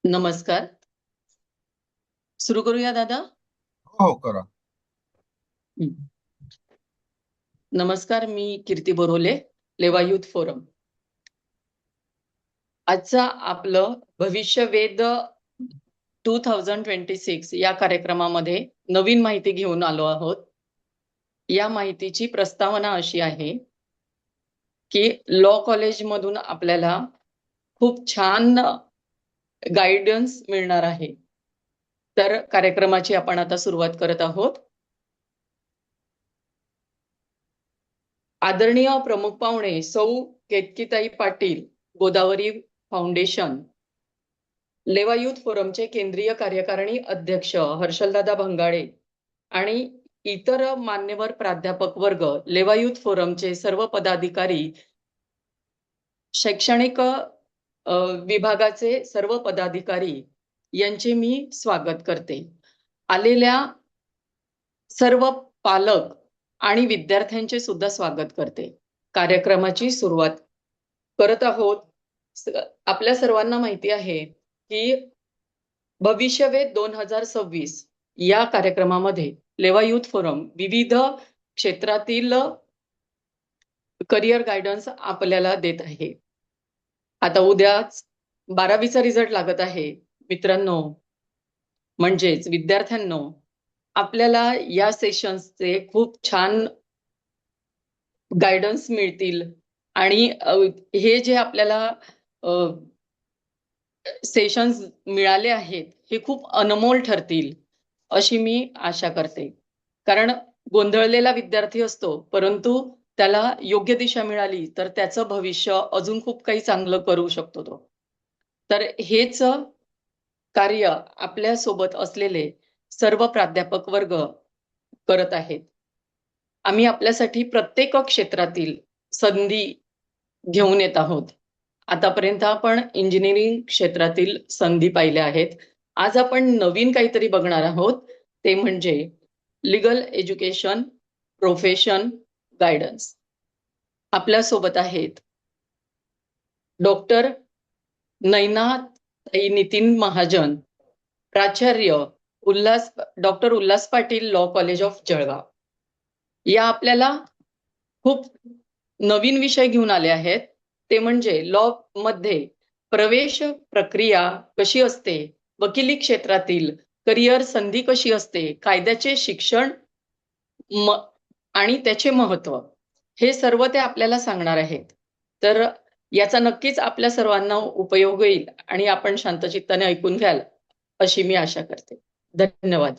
नमस्कार. सुरू करूया दादा. हो करा. नमस्कार, मी कीर्ती बोरोले, लेवा युथ फोरम. आजचा आपलं भविष्यवेध 2026 या कार्यक्रमामध्ये नवीन माहिती घेऊन आलो आहोत. या माहितीची प्रस्तावना अशी आहे की लॉ कॉलेज मधून आपल्याला खूप छान गायडन्स मिळणार आहे. तर कार्यक्रमाची आपण आता सुरुवात करत आहोत. आदरणीय प्रमुख पाहुणे सौ केतकीताई पाटील, गोदावरी फाउंडेशन, लेवा युथ फोरमचे केंद्रीय कार्यकारिणी अध्यक्ष हर्षलदादा भंगाळे आणि इतर मान्यवर प्राध्यापक वर्ग, लेवा युथ फोरमचे सर्व पदाधिकारी, शैक्षणिक विभागाचे सर्व पदाधिकारी यांचे मी स्वागत करते. आलेल्या सर्व पालक आणि विद्यार्थ्यांचे सुद्धा स्वागत करते. कार्यक्रमाची सुरुवात करत आहोत. आपल्या सर्वांना माहिती आहे की भविष्यवेध 2026 या कार्यक्रमामध्ये लेवा युथ फोरम विविध क्षेत्रातील करिअर गायडन्स आपल्याला देत आहे. आता उद्याच 12वीचा रिझल्ट लागत आहे. मित्रांनो, म्हणजेच विद्यार्थ्यांनो, आपल्याला या सेशन्सचे खूप छान गायडन्स मिळतील आणि हे जे आपल्याला सेशन्स मिळाले आहेत हे खूप अनमोल ठरतील अशी मी आशा करते. कारण गोंधळलेला विद्यार्थी असतो, परंतु त्याला योग्य दिशा मिळाली तर त्याचं भविष्य अजून खूप काही चांगलं करू शकतो तो. तर हेच कार्य आपल्या सोबत असलेले सर्व प्राध्यापक वर्ग करत आहेत. आम्ही आपल्यासाठी प्रत्येक क्षेत्रातील संधी घेऊन येत आहोत. आतापर्यंत आपण इंजिनिअरिंग क्षेत्रातील संधी पाहिल्या आहेत. आज आपण नवीन काहीतरी बघणार आहोत, ते म्हणजे लीगल एज्युकेशन प्रोफेशन गायडन्स. आपल्या सोबत आहेत डॉक्टर नैना नितीन महाजन, प्राचार्य doctor Ulhas Patil, law college of Jalgaon. या आपल्याला खूप नवीन विषय घेऊन आले आहेत, ते म्हणजे लॉ मध्ये प्रवेश प्रक्रिया कशी असते, वकिली क्षेत्रातील करिअर संधी कशी असते, कायद्याचे शिक्षण आणि त्याचे महत्व, हे सर्व ते आपल्याला सांगणार आहेत. तर याचा नक्कीच आपल्या सर्वांना उपयोग होईल आणि आपण शांतचित्ताने ऐकून घ्याल अशी मी आशा करते. धन्यवाद.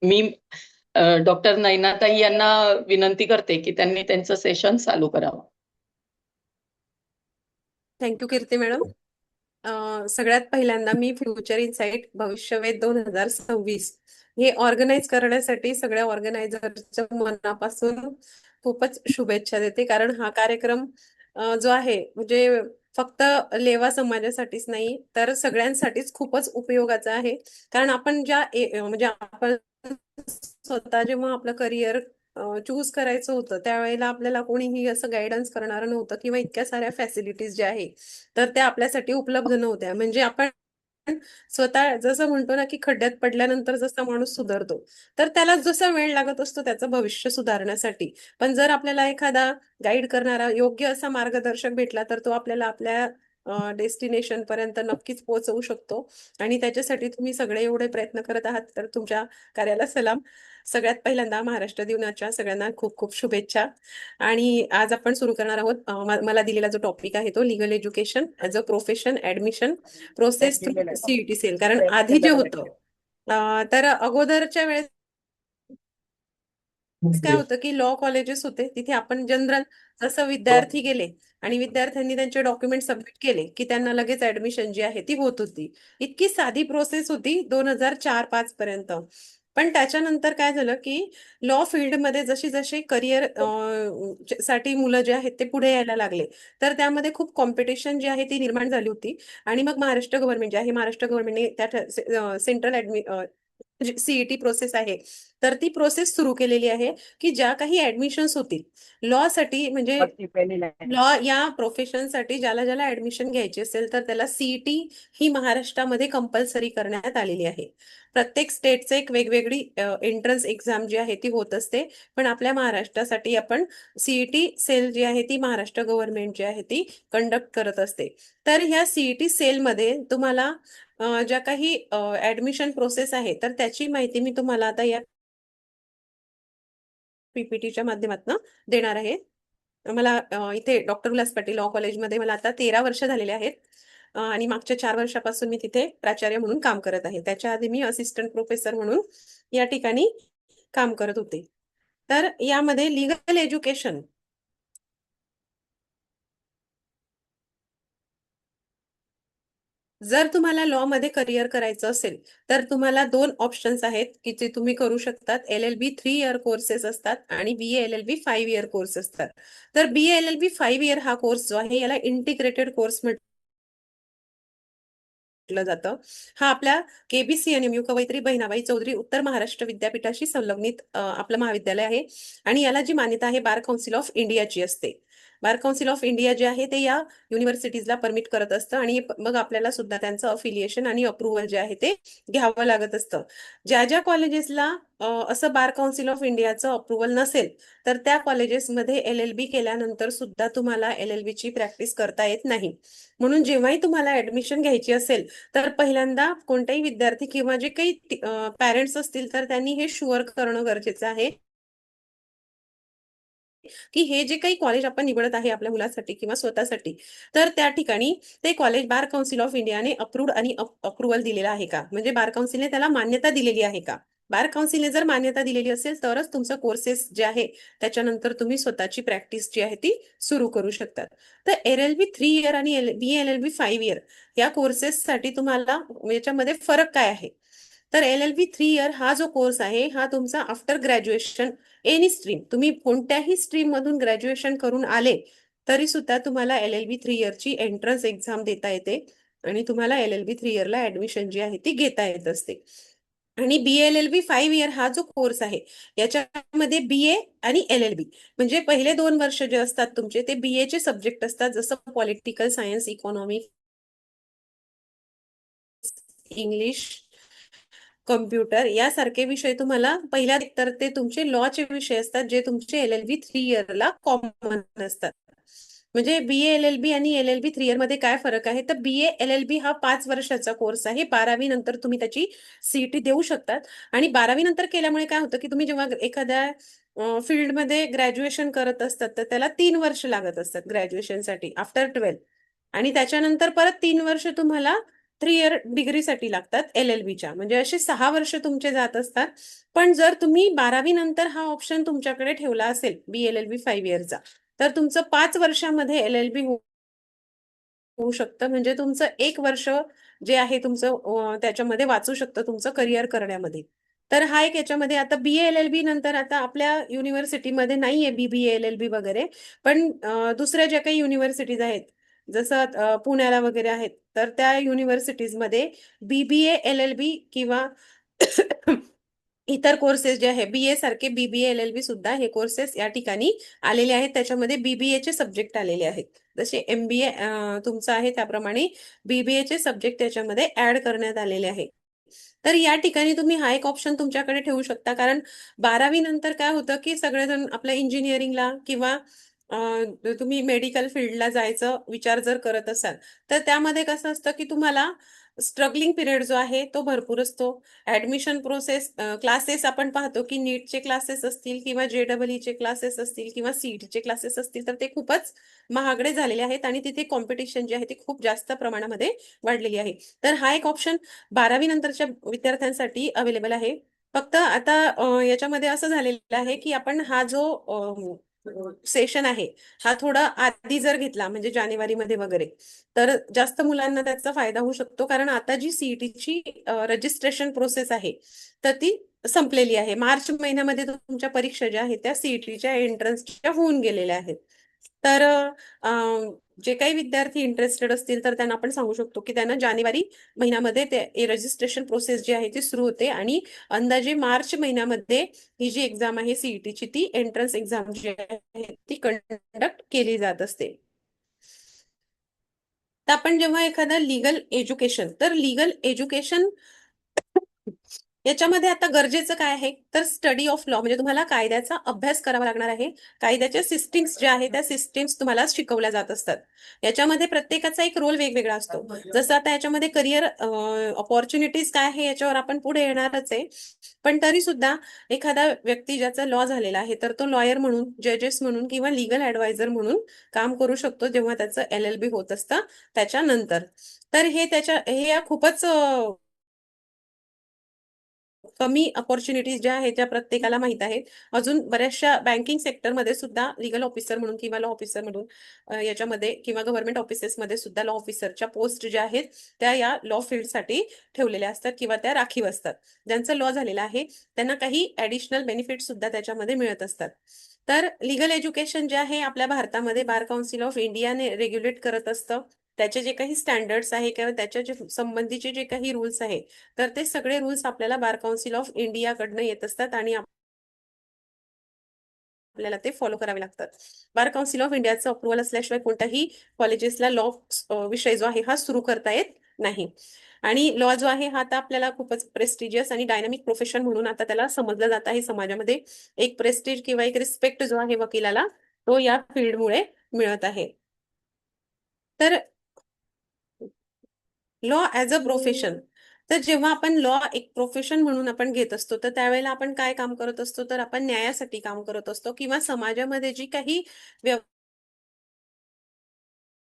मी डॉक्टर नैनाताई यांना विनंती करते की त्यांनी त्यांचं सेशन चालू करावं. थँक्यू कीर्ती मॅडम. सगळ्यात पहिल्यांदा मी फ्युचर इनसाइट भविष्यवेध 2026 हे ऑर्गनाईज करण्यासाठी सगळ्या ऑर्गनायझरच्या मनापासून खूपच शुभेच्छा देते. कारण हा कार्यक्रम जो आहे म्हणजे फक्त लेवा समाजासाठीच नाही तर सगळ्यांसाठीच खूपच उपयोगाचा आहे. कारण आपण म्हणजे आपण स्वतः जेव्हा आपलं करिअर चूज करायचं होतं त्यावेळेला आपल्याला कोणीही असं गायडन्स करणारं नव्हतं किंवा इतक्या साऱ्या फॅसिलिटीज ज्या आहे तर त्या आपल्यासाठी उपलब्ध नव्हत्या. म्हणजे आपण स्वतः जसं म्हणतो ना की खड्ड्यात पडल्यानंतर जसा माणूस सुधारतो तर त्याला जसा वेळ लागत असतो त्याचं भविष्य सुधारण्यासाठी, पण जर आपल्याला एखादा गाईड करणारा योग्य असा मार्गदर्शक भेटला तर तो आपल्याला आपल्या डेस्टिनेशन पर्यंत नक्कीच पोहोचवू शकतो. आणि त्याच्यासाठी तुम्ही सगळे एवढे प्रयत्न करत आहात तर तुमच्या कार्याला सलाम. सगळ्यात पहिल्यांदा महाराष्ट्र दिनाच्या सगळ्यांना खूप खूप शुभेच्छा. आणि आज आपण सुरू करणार आहोत. मला दिलेला जो टॉपिक आहे तो legal education as a profession admission process through CET cell. कारण आधी जे होतं तर अगोदरच्या वेळेस काय होतं की लॉ कॉलेजेस होते तिथे आपण जनरल जसं विद्यार्थी गेले आणि विद्यार्थ्यांनी त्यांचे डॉक्युमेंट सबमिट केले की त्यांना लगेच ऍडमिशन जी आहे ती होत होती. इतकी साधी प्रोसेस होती 2004-05 पर्यंत. पण त्याच्यानंतर काय झालं की लॉ फील्डमध्ये जशी जशी करिअर साठी मुलं जे आहेत ते पुढे यायला लागले तर त्यामध्ये खूप कॉम्पिटिशन जी आहे ती निर्माण झाली होती. आणि मग महाराष्ट्र गव्हर्नमेंट जे आहे महाराष्ट्र गव्हर्नमेंटने त्या सेंट्रल सीईटी प्रोसेस आहे, तर ती प्रोसेस सुरू केलेली आहे की ज्या काही ऍडमिशन्स होतील लॉ साठी, म्हणजे लॉ या प्रोफेशनसाठी ज्याला ज्याला ऍडमिशन घ्यायची असेल तर त्याला सीईटी ही महाराष्ट्रामध्ये कंपल्सरी करण्यात आलेली आहे. प्रत्येक स्टेटचं एक वेगवेगळी एंट्रन्स एक्झाम जी आहे ती होत असते, पण आपल्या महाराष्ट्रासाठी आपण सीईटी सेल जी आहे ती महाराष्ट्र गव्हर्नमेंट जी आहे ती कंडक्ट करत असते. तर ह्या सीईटी सेलमध्ये तुम्हाला ज्या काही ऍडमिशन प्रोसेस आहे तर त्याची माहिती मी तुम्हाला आता या पीपीटीच्या माध्यमातून देणार आहे. मला इथे डॉक्टर उल्हास पाटील लॉ कॉलेजमध्ये मला आता 13 वर्ष झालेले आहेत. आणि मागच्या 4 वर्षापासून मी तिथे प्राचार्य म्हणून काम करत आहे. त्याच्या आधी मी असिस्टंट प्रोफेसर म्हणून या ठिकाणी काम करत होते. तर यामध्ये लिगल एज्युकेशन, जर तुम्हाला लॉ मध्ये करिअर करायचं असेल तर तुम्हाला 2 ऑप्शन्स आहेत की जे तुम्ही करू शकतात. LLB 3 इयर कोर्सेस असतात आणि BA LLB 5 इयर कोर्स असतात. तर BA LLB 5 इयर हा कोर्स जो आहे याला इंटिग्रेटेड कोर्स म्हटलं जातं. हा आपल्या KBCNMU कवयित्री बहिणाबाई चौधरी उत्तर महाराष्ट्र विद्यापीठाशी संलग्नित आपलं महाविद्यालय आहे आणि याला जी मान्यता आहे बार काउन्सिल ऑफ इंडियाची असते. बार काउन्सिल ऑफ इंडिया जे आहे ते या युनिव्हर्सिटीजला परमिट करत असतं आणि मग आपल्याला सुद्धा त्यांचं अफिलिएशन आणि अप्रुव्हल जे आहे ते घ्यावं लागत असतं. ज्या ज्या कॉलेजेसला असं बार काउन्सिल ऑफ इंडियाचं अप्रुव्हल नसेल तर त्या कॉलेजेसमध्ये LLB केल्यानंतर सुद्धा तुम्हाला LLB ची प्रॅक्टिस करता येत नाही. म्हणून जेव्हाही तुम्हाला ऍडमिशन घ्यायची असेल तर पहिल्यांदा कोणताही विद्यार्थी किंवा जे काही पॅरेंट्स असतील तर त्यांनी हे शुअर करणं गरजेचं आहे की हे जे काही कॉलेज आपण निवडत आहे आपल्या मुलासाठी किंवा स्वतःसाठी, तर त्या ठिकाणी ते कॉलेज बार काउन्सिल ऑफ इंडियाने अप्रूव्ड आणि अप्रुव्हल दिलेला आहे का, म्हणजे बार काउन्सिलने त्याला मान्यता दिलेली आहे का. बार काउन्सिलने जर मान्यता दिलेली असेल तरच तुमचं कोर्सेस जे आहे त्याच्यानंतर तुम्ही स्वतःची प्रॅक्टिस जी आहे ती सुरू करू शकतात. तर LLB 3 इयर आणि BA LLB 5 इयर या कोर्सेससाठी तुम्हाला याच्यामध्ये फरक काय आहे. तर LLB 3 इयर हा जो कोर्स आहे हा तुमचा आफ्टर ग्रॅज्युएशन एनी स्ट्रीम, तुम्ही कोणत्याही स्ट्रीम मधून ग्रॅज्युएशन करून आले तरी सुद्धा तुम्हाला LLB 3 इयरची एंट्रन्स एक्झाम देता येते आणि तुम्हाला LLB 3 इयरला ऍडमिशन जी आहे ती घेता येत असते. आणि BA LLB 5 इयर हा जो कोर्स आहे याच्यामध्ये BA आणि LLB म्हणजे पहिले 2 वर्ष जे असतात तुमचे ते BA चे सब्जेक्ट असतात, जसं political science, economics, English, computer यासारखे विषय तुम्हाला पहिल्या, तर ते तुमचे लॉचे विषय असतात जे तुमचे LLB 3 इयरला कॉमन असतात. म्हणजे BA LLB आणि LLB 3 इयर मध्ये काय फरक आहे, तर BA LLB हा 5 वर्षाचा कोर्स आहे. 12वी नंतर तुम्ही त्याची सीईटी देऊ शकतात आणि 12वी नंतर केल्यामुळे काय होतं की तुम्ही जेव्हा एखाद्या फील्डमध्ये ग्रॅज्युएशन करत असतात तर त्याला 3 वर्ष लागत असतात ग्रॅज्युएशनसाठी आफ्टर 12, आणि त्याच्यानंतर परत 3 वर्ष तुम्हाला 3 इयर डिग्रीसाठी लागतात LLBच्या, म्हणजे असे 6 वर्ष तुमचे जात असतात. पण जर तुम्ही 12वी नंतर हा ऑप्शन तुमच्याकडे ठेवला असेल BA LLB 5 इयरचा तर तुमचं 5 वर्षामध्ये LLB होऊ शकतं, म्हणजे तुमचं 1 वर्ष जे आहे तुमचं त्याच्यामध्ये वाचू शकतं तुमचं करिअर करण्यामध्ये. तर हा एक याच्यामध्ये आता BA LLB नंतर आता आपल्या युनिव्हर्सिटीमध्ये नाहीये BBA LLB वगैरे, पण दुसऱ्या ज्या काही युनिव्हर्सिटीज आहेत जसं पुण्याला वगैरे आहेत तर त्या युनिव्हर्सिटीजमध्ये BBA LLB किंवा इतर कोर्सेस जे आहे BA सारखे BBA LLB सुद्धा हे कोर्सेस या ठिकाणी आलेले आहेत. त्याच्यामध्ये BBA चे सब्जेक्ट आलेले आहेत. जसे MBA तुमचं आहे त्याप्रमाणे BBA चे सब्जेक्ट त्याच्यामध्ये ऍड करण्यात आलेले आहे. तर या ठिकाणी तुम्ही हा एक ऑप्शन तुमच्याकडे ठेवू शकता, कारण 12वी नंतर काय होतं की सगळेजण आपल्या इंजिनिअरिंगला किंवा तुम्ही मेडिकल फील्डला जायचं विचार जर करत असाल तर त्यामध्ये कसं असतं की तुम्हाला स्ट्रगलिंग पिरियड जो आहे तो भरपूर असतो. ऍडमिशन प्रोसेस, क्लासेस आपण पाहतो की नीटचे क्लासेस असतील किंवा JEE चे क्लासेस असतील किंवा CETचे क्लासेस असतील तर ते खूपच महागडे झालेले आहेत आणि तिथे कॉम्पिटिशन जी आहे ती खूप जास्त प्रमाणामध्ये वाढलेली आहे. तर हा एक ऑप्शन 12वी नंतरच्या विद्यार्थ्यांसाठी अवेलेबल आहे. फक्त आता याच्यामध्ये असं झालेलं आहे की आपण हा जो सेशन आहे हा थोडा आधी जर घेतला म्हणजे जानेवारीमध्ये वगैरे तर जास्त मुलांना त्याचा फायदा होऊ शकतो, कारण आता जी सीईटीची रजिस्ट्रेशन प्रोसेस आहे तर ती संपलेली आहे. मार्च महिन्यामध्ये तुमच्या परीक्षा ज्या आहेत त्या सीईटीच्या एंट्रन्सच्या होऊन गेलेल्या आहेत. तर जे काही विद्यार्थी इंटरेस्टेड असतील तर त्यांना आपण सांगू शकतो की त्यांना जानेवारी महिन्यामध्ये ते रजिस्ट्रेशन प्रोसेस जी आहे ती सुरू होते आणि अंदाजे मार्च महिन्यामध्ये ही जी एक्झाम आहे सीईटीची ती एंट्रन्स एक्झाम जी आहे ती कंडक्ट केली जात असते. तर आपण जेव्हा एखादं लीगल एज्युकेशन, तर लीगल एज्युकेशन याच्यामध्ये आता गरजेचं काय आहे, तर स्टडी ऑफ लॉ, म्हणजे तुम्हाला कायद्याचा अभ्यास करावा लागणार आहे. कायद्याच्या सिस्टीम्स ज्या आहेत त्या सिस्टीम्स तुम्हाला शिकवल्या जात असतात. याच्यामध्ये प्रत्येकाचा एक रोल वेगवेगळा असतो. जसं आता याच्यामध्ये करिअर ऑपॉर्च्युनिटीज काय आहे याच्यावर आपण पुढे येणारच आहे. पण तरी सुद्धा एखादा व्यक्ती ज्याचा लॉ झालेला आहे तर तो लॉयर म्हणून, जजेस म्हणून किंवा लीगल ऍडवायझर म्हणून काम करू शकतो जेव्हा त्याचं LLB होत असतं त्याच्यानंतर. तर हे या खूपच कमी अपॉर्च्युनिटीज ज्या आहेत त्या प्रत्येकाला माहित आहेत. अजून बऱ्याचशा बँकिंग सेक्टरमध्ये सुद्धा लीगल ऑफिसर म्हणून किंवा लॉ ऑफिसर म्हणून याच्यामध्ये किंवा गव्हर्नमेंट ऑफिसेसमध्ये सुद्धा लॉ ऑफिसरच्या पोस्ट ज्या आहेत त्या या लॉ फील्डसाठी ठेवलेल्या असतात किंवा त्या राखीव असतात. ज्यांचं लॉ झालेलं आहे त्यांना काही ऍडिशनल बेनिफिट सुद्धा त्याच्यामध्ये मिळत असतात. तर लीगल एज्युकेशन जे आहे आपल्या भारतामध्ये बार काउन्सिल ऑफ इंडियाने रेग्युलेट करत असतं. त्याचे जे काही स्टँडर्ड्स आहे किंवा त्याच्या जे संबंधीचे जे काही रूल्स आहे तर ते सगळे रूल्स आपल्याला बार काउन्सिल ऑफ इंडियाकडनं येत असतात आणि आपल्याला ते फॉलो करावे लागतात. बार काउन्सिल ऑफ इंडियाचं अप्रुव्हल असल्याशिवाय कोणत्याही कॉलेजेसला लॉ विषय जो आहे हा सुरू करता येत नाही. आणि लॉ जो आहे हा आता आपल्याला खूपच प्रेस्टिजियस आणि डायनामिक प्रोफेशन म्हणून आता त्याला समजलं जात आहे समाजामध्ये. एक प्रेस्टिज किंवा एक रिस्पेक्ट जो आहे वकिलाला तो या फील्डमुळे मिळत आहे. तर लॉ ॲज अ प्रोफेशन, तर जेव्हा आपण लॉ एक प्रोफेशन म्हणून आपण घेत असतो तर त्यावेळेला आपण काय काम करत असतो, तर आपण न्यायासाठी काम करत असतो किंवा समाजामध्ये जी काही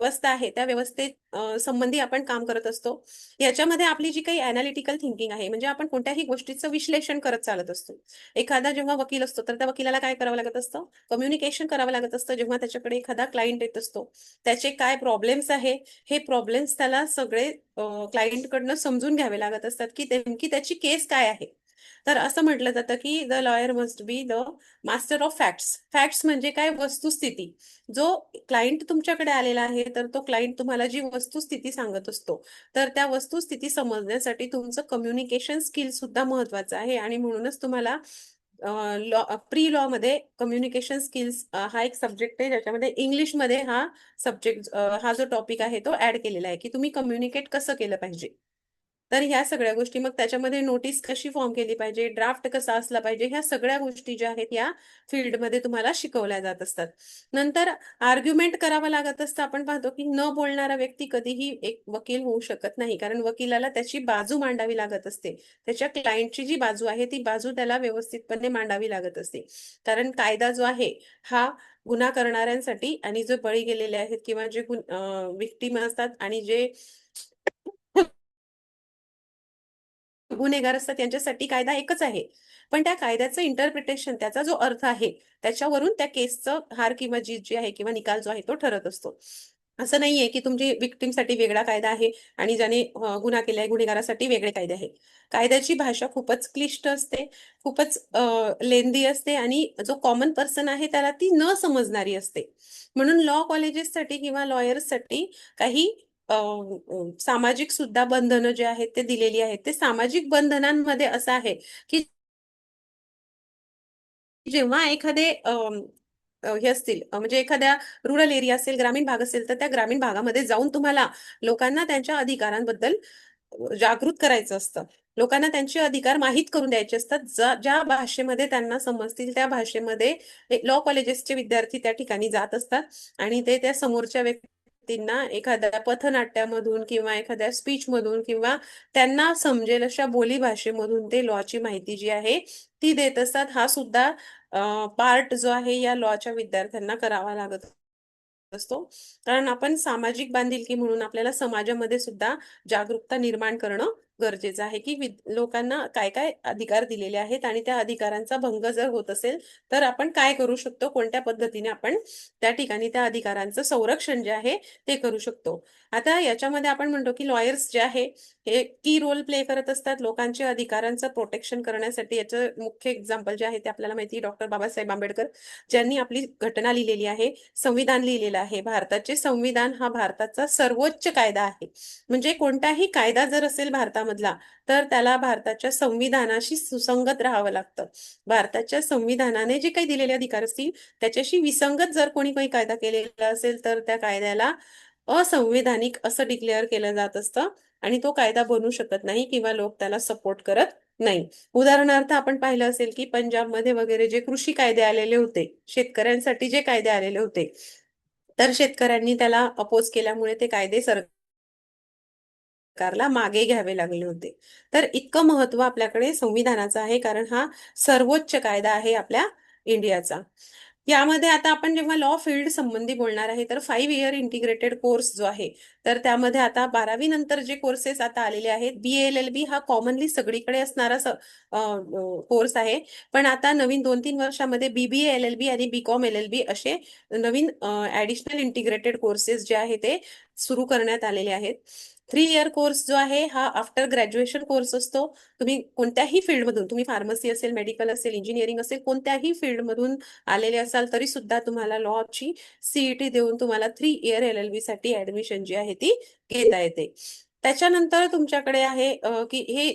व्यवस्था आहे त्या व्यवस्थेत संबंधी आपण काम करत असतो. याच्यामध्ये आपली जी काही अनालिटिकल थिंकिंग आहे, म्हणजे आपण कोणत्याही गोष्टीचं विश्लेषण करत चालत असतो. एखादा जेव्हा वकील असतो तर त्या वकिलाला काय करावं लागत असतं, कम्युनिकेशन करावं लागत असतं. जेव्हा त्याच्याकडे एखादा क्लायंट येत असतो त्याचे काय प्रॉब्लेम्स आहे, हे प्रॉब्लेम्स त्याला सगळे क्लायंटकडनं समजून घ्यावे लागत असतात की नेमकी त्याची केस काय आहे. तर असं म्हटलं जातं की the lawyer must be the master of facts. Facts म्हणजे काय, वस्तुस्थिती. जो क्लायंट तुमच्याकडे आलेला आहे तर तो क्लायंट तुम्हाला जी वस्तुस्थिती सांगत असतो तर त्या वस्तुस्थिती समजण्यासाठी तुमचं कम्युनिकेशन स्किल सुद्धा महत्वाचं आहे आणि म्हणूनच तुम्हाला लॉ प्री लॉ मध्ये कम्युनिकेशन स्किल्स हा एक सब्जेक्ट आहे ज्याच्यामध्ये इंग्लिशमध्ये हा सब्जेक्ट हा जो टॉपिक आहे तो ऍड केलेला आहे की तुम्ही कम्युनिकेट कसं केलं पाहिजे. तर ह्या सगळ्या गोष्टी, मग त्याच्यामध्ये नोटीस कशी फॉर्म केली पाहिजे, ड्राफ्ट कसा असला पाहिजे, ह्या सगळ्या गोष्टी ज्या आहेत या फील्डमध्ये तुम्हाला शिकवल्या जात असतात. नंतर आर्ग्युमेंट करावं लागत असतं. आपण पाहतो की न बोलणारा व्यक्ती कधीही एक वकील होऊ शकत नाही, कारण वकिलाला त्याची बाजू मांडावी लागत असते. त्याच्या क्लायंटची जी बाजू आहे ती बाजू त्याला व्यवस्थितपणे मांडावी लागत असते. कारण कायदा जो आहे हा गुन्हा करणाऱ्यांसाठी आणि जो बळी गेलेले आहेत किंवा जे विक्टीम असतात आणि जे गुन्हेगार असतात त्यांच्यासाठी कायदा एकच आहे. पण त्या कायद्याचं इंटरप्रिटेशन, त्याचा जो अर्थ आहे त्याच्यावरून त्या केसचं हार किंवा जीत जी आहे किंवा निकाल जो आहे तो ठरत असतो. असं नाहीये की तुमची विक्टिमसाठी वेगळा कायदा आहे आणि ज्याने गुन्हा केलाय गुन्हेगारासाठी वेगळे कायदे आहे. कायद्याची भाषा खूपच क्लिष्ट असते, खूपच लेंदी असते आणि जो कॉमन पर्सन आहे त्याला ती न समजणारी असते. म्हणून लॉ कॉलेजेससाठी किंवा लॉयर्ससाठी काही सामाजिक सुद्धा बंधनं जे आहेत ते दिलेली आहेत. ते सामाजिक बंधनांमध्ये असं आहे की जेव्हा एखादे हे असतील म्हणजे एखाद्या रुरल एरिया असेल, ग्रामीण भाग असेल, तर त्या ग्रामीण भागामध्ये जाऊन तुम्हाला लोकांना त्यांच्या अधिकारांबद्दल जागृत करायचं असतं. लोकांना त्यांचे अधिकार माहीत करून द्यायचे असतात. ज्या भाषेमध्ये त्यांना समजतील त्या भाषेमध्ये लॉ कॉलेजेसचे विद्यार्थी त्या ठिकाणी जात असतात आणि ते त्या समोरच्या व्यक्तींना एखाद्या पथनाट्यामधून किंवा एखाद्या स्पीच मधून किंवा त्यांना समजेल अशा बोली भाषेमधून ते लॉची माहिती जी आहे ती देत असतात. हा सुद्धा पार्ट जो आहे या लॉच्या विद्यार्थ्यांना करावा लागत असतो. कारण आपण सामाजिक बांधिलकी म्हणून आपल्याला समाजामध्ये सुद्धा जागरूकता निर्माण करणं गरजेचं आहे की लोकांना काय काय अधिकार दिलेले आहेत आणि त्या अधिकारांचा भंग जर होत असेल तर आपण काय करू शकतो, कोणत्या पद्धतीने आपण त्या ठिकाणी त्या अधिकारांचं संरक्षण जे आहे ते करू शकतो. आता याच्यामध्ये आपण म्हणतो की लॉयर्स जे आहे हे की रोल प्ले करत असतात लोकांच्या अधिकारांचं प्रोटेक्शन करण्यासाठी. याचं मुख्य एक्झाम्पल जे आहे ते आपल्याला माहिती आहे, डॉक्टर बाबासाहेब आंबेडकर ज्यांनी आपली घटना लिहिलेली आहे, संविधान लिहिलेलं आहे. भारताचे संविधान हा भारताचा सर्वोच्च कायदा आहे. म्हणजे कोणताही कायदा जर असेल भारतामधला तर त्याला भारताच्या संविधानाशी सुसंगत राहावं लागतं. भारताच्या संविधानाने जे काही दिलेले अधिकार असतील त्याच्याशी विसंगत जर कोणी काही कायदा केलेला असेल तर त्या कायद्याला असंविधानिक असं डिक्लेअर केलं जात असतं आणि तो कायदा बनू शकत नाही किंवा लोक त्याला सपोर्ट करत नाही. उदाहरणार्थ आपण पाहिलं असेल की पंजाबमध्ये वगैरे जे कृषी कायदे आलेले होते, शेतकऱ्यांसाठी जे कायदे आलेले होते, तर शेतकऱ्यांनी त्याला अपोज केल्यामुळे ते कायदे सरकारला मागे घ्यावे लागले होते. तर इतकं महत्व आपल्याकडे संविधानाचं आहे, कारण हा सर्वोच्च कायदा आहे आपल्या इंडियाचा. यामध्ये आता आपण जेव्हा लॉ फील्ड संबंधी बोलणार आहे तर 5 इयर इंटिग्रेटेड कोर्स जो आहे तर त्यामध्ये आता 12वी नंतर जे कोर्सेस आता आलेले आहेत, BALLB हा कॉमनली सगळीकडे असणारा कोर्स आहे. पण आता नवीन 2-3 वर्षामध्ये BBA LLB आणि BCom LLB असे नवीन ऍडिशनल इंटिग्रेटेड कोर्सेस जे आहे ते सुरू करण्यात आलेले आहेत. 3 इयर कोर्स जो आहे हा आफ्टर ग्रॅज्युएशन कोर्स असतो. तुम्ही कोणत्याही फील्डमधून, तुम्ही फार्मसी असेल, मेडिकल असेल, इंजिनिअरिंग असेल, कोणत्याही फील्डमधून आलेले असाल तरी सुद्धा तुम्हाला लॉची CET देऊन तुम्हाला 3 इयर LLB साठी ऍडमिशन जी आहे ती घेता येते. त्याच्यानंतर तुमच्याकडे आहे की हे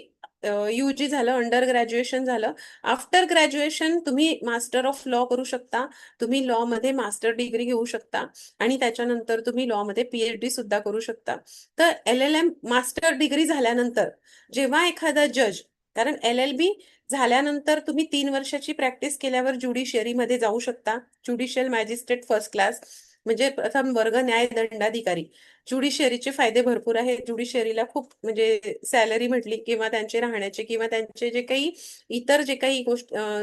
UG झालं, अंडर ग्रॅज्युएशन झालं. आफ्टर ग्रॅज्युएशन तुम्ही मास्टर ऑफ लॉ करू शकता, तुम्ही लॉ मध्ये मास्टर डिग्री घेऊ शकता आणि त्याच्यानंतर तुम्ही लॉ मध्ये PhD सुद्धा करू शकता. तर LLM मास्टर डिग्री झाल्यानंतर जेव्हा एखादा जज, कारण LLB झाल्यानंतर तुम्ही 3 वर्षाची प्रॅक्टिस केल्यावर ज्युडिशियरीमध्ये जाऊ शकता. ज्युडिशियल मॅजिस्ट्रेट फर्स्ट क्लास म्हणजे प्रथम वर्ग न्याय दंडाधिकारी. ज्युडिशियरीचे फायदे भरपूर आहेत. ज्युडिशियरीला खूप म्हणजे सॅलरी म्हटली किंवा त्यांचे राहण्याचे किंवा त्यांचे जे काही इतर जे काही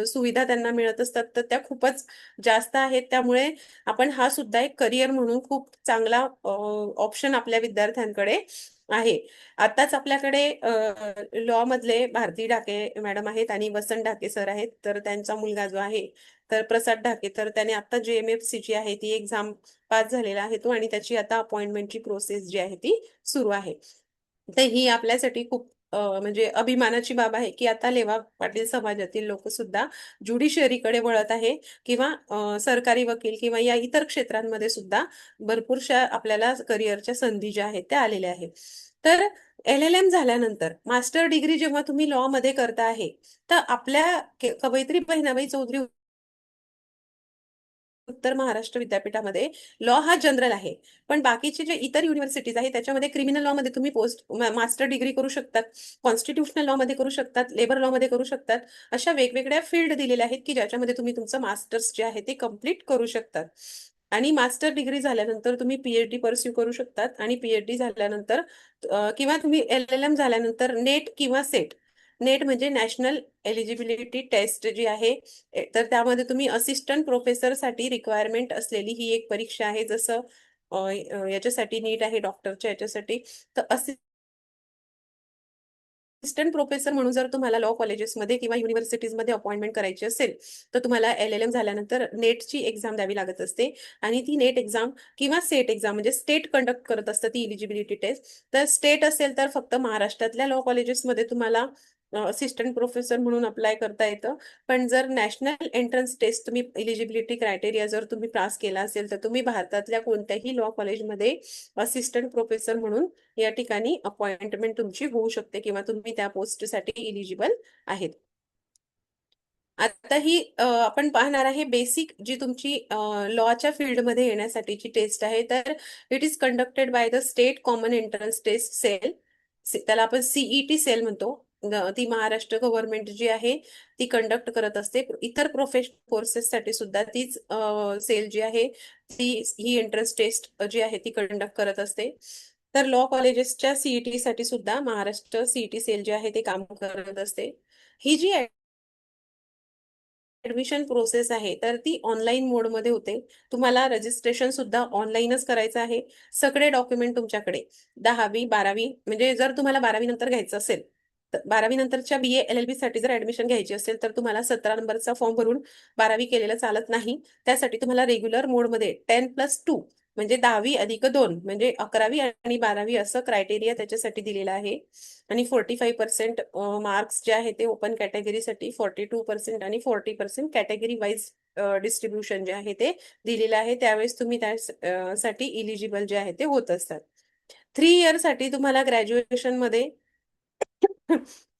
सुविधा त्यांना मिळत असतात तर त्या खूपच जास्त आहेत. त्यामुळे आपण हा सुद्धा एक करिअर म्हणून खूप चांगला ऑप्शन आपल्या विद्यार्थ्यांकडे आहे. आताच आपल्याकडे लॉ मधले भारती ढाके मॅडम आहेत आणि वसंत ढाके सर आहेत. तर त्यांचा मुलगा जो आहे तर प्रसाद ढाके, तर त्याने आता JMFC ची आहे ती एक्झाम पास झालेला आहे तो आणि त्याची आता अपॉइंटमेंटची प्रोसेस जी आहे ती सुरू आहे. तर ही आपल्यासाठी खूप म्हणजे अभिमानाची बाब आहे की आता लेवा पाटील समाजातील लोक सुद्धा ज्युडिशियरीकडे वळत आहे किंवा सरकारी वकील किंवा या इतर क्षेत्रांमध्ये सुद्धा भरपूरशा आपल्याला करिअरच्या संधी ज्या आहेत त्या आलेल्या आहेत. तर LLM झाल्यानंतर मास्टर डिग्री जेव्हा तुम्ही लॉ मध्ये करता आहे तर आपल्या कवयित्री बहिणाबाई चौधरी उत्तर महाराष्ट्र विद्यापीठामध्ये लॉ हा जनरल आहे. पण बाकीचे जे इतर युनिव्हर्सिटीज आहेत त्याच्यामध्ये क्रिमिनल लॉ मध्ये तुम्ही मास्टर डिग्री करू शकतात, कॉन्स्टिट्युशनल लॉ मध्ये करू शकतात, लेबर लॉ मध्ये करू शकतात. अशा वेगवेगळ्या फील्ड दिलेल्या आहेत की ज्याच्यामध्ये तुम्ही तुमचं मास्टर्स जे आहे ते कम्प्लीट करू शकतात. आणि मास्टर डिग्री झाल्यानंतर तुम्ही PhD परस्यू करू शकतात आणि PhD झाल्यानंतर किंवा तुम्ही LLM झाल्यानंतर नेट किंवा सेट, नेट म्हणजे नॅशनल एलिजिबिलिटी टेस्ट जी आहे तर त्यामध्ये तुम्ही असिस्टंट प्रोफेसर साठी रिक्वायरमेंट असलेली ही एक परीक्षा आहे. जसं याच्यासाठी नीट आहे डॉक्टरच्या याच्यासाठी. तर असिस्टंट प्रोफेसर म्हणून जर तुम्हाला लॉ कॉलेजेसमध्ये किंवा युनिव्हर्सिटीजमध्ये अपॉइंटमेंट करायची असेल तर तुम्हाला LLM झाल्यानंतर नेटची एक्झाम द्यावी लागत असते आणि ती नेट एक्झाम किंवा सेट एक्झाम म्हणजे स्टेट कंडक्ट करत असतं ती इलिजिबिलिटी टेस्ट. तर स्टेट असेल तर फक्त महाराष्ट्रातल्या लॉ कॉलेजेसमध्ये तुम्हाला असिस्टंट प्रोफेसर म्हणून अप्लाय करता येतं. पण जर नॅशनल एंट्रन्स टेस्ट तुम्ही इलिजिबिलिटी क्रायटेरिया जर तुम्ही पास केला असेल तर तुम्ही भारतातल्या कोणत्याही लॉ कॉलेजमध्ये असिस्टंट प्रोफेसर म्हणून या ठिकाणी अपॉइंटमेंट तुमची होऊ शकते किंवा तुम्ही त्या पोस्टसाठी इलिजिबल आहेत. आता ही आपण पाहणार आहे बेसिक जी तुमची लॉच्या फील्डमध्ये येण्यासाठीची टेस्ट आहे. तर it is conducted by the state common entrance test cell, त्याला आपण CET सेल म्हणतो. ती महाराष्ट्र गव्हर्नमेंट जी आहे ती कंडक्ट करत असते. इतर प्रोफेशनल कोर्सेससाठी सुद्धा तीच सेल जी आहे ती ही एंट्रन्स टेस्ट जी आहे ती कंडक्ट करत असते. तर लॉ कॉलेजेसच्या CET साठी सुद्धा महाराष्ट्र CET सेल जे आहे ते काम करत असते. ही जी ऍडमिशन प्रोसेस आहे तर ती ऑनलाईन मोडमध्ये होते. तुम्हाला रजिस्ट्रेशन सुद्धा ऑनलाईनच करायचं आहे. सगळे डॉक्युमेंट तुमच्याकडे 10वी 12वी म्हणजे जर तुम्हाला 12वी नंतर घ्यायचं असेल तर 12वी नंतरच्या BA LLB साठी जर ऍडमिशन घ्यायची असेल तर तुम्हाला 17 नंबरचा फॉर्म भरून 12वी केलेलं चालत नाही. त्यासाठी तुम्हाला रेग्युलर मोडमध्ये 10+2 म्हणजे 10वी+2 म्हणजे 11वी आणि 12वी असं क्रायटेरिया त्याच्यासाठी दिलेला आहे. आणि 45% मार्क्स जे आहे ते ओपन कॅटेगरीसाठी, 42% आणि 40% कॅटेगरी वाईज डिस्ट्रीब्युशन जे आहे ते दिलेलं आहे. त्यावेळेस तुम्ही त्यासाठी इलिजिबल जे आहे ते होत असतात. 3 इयरसाठी तुम्हाला ग्रॅज्युएशन मध्ये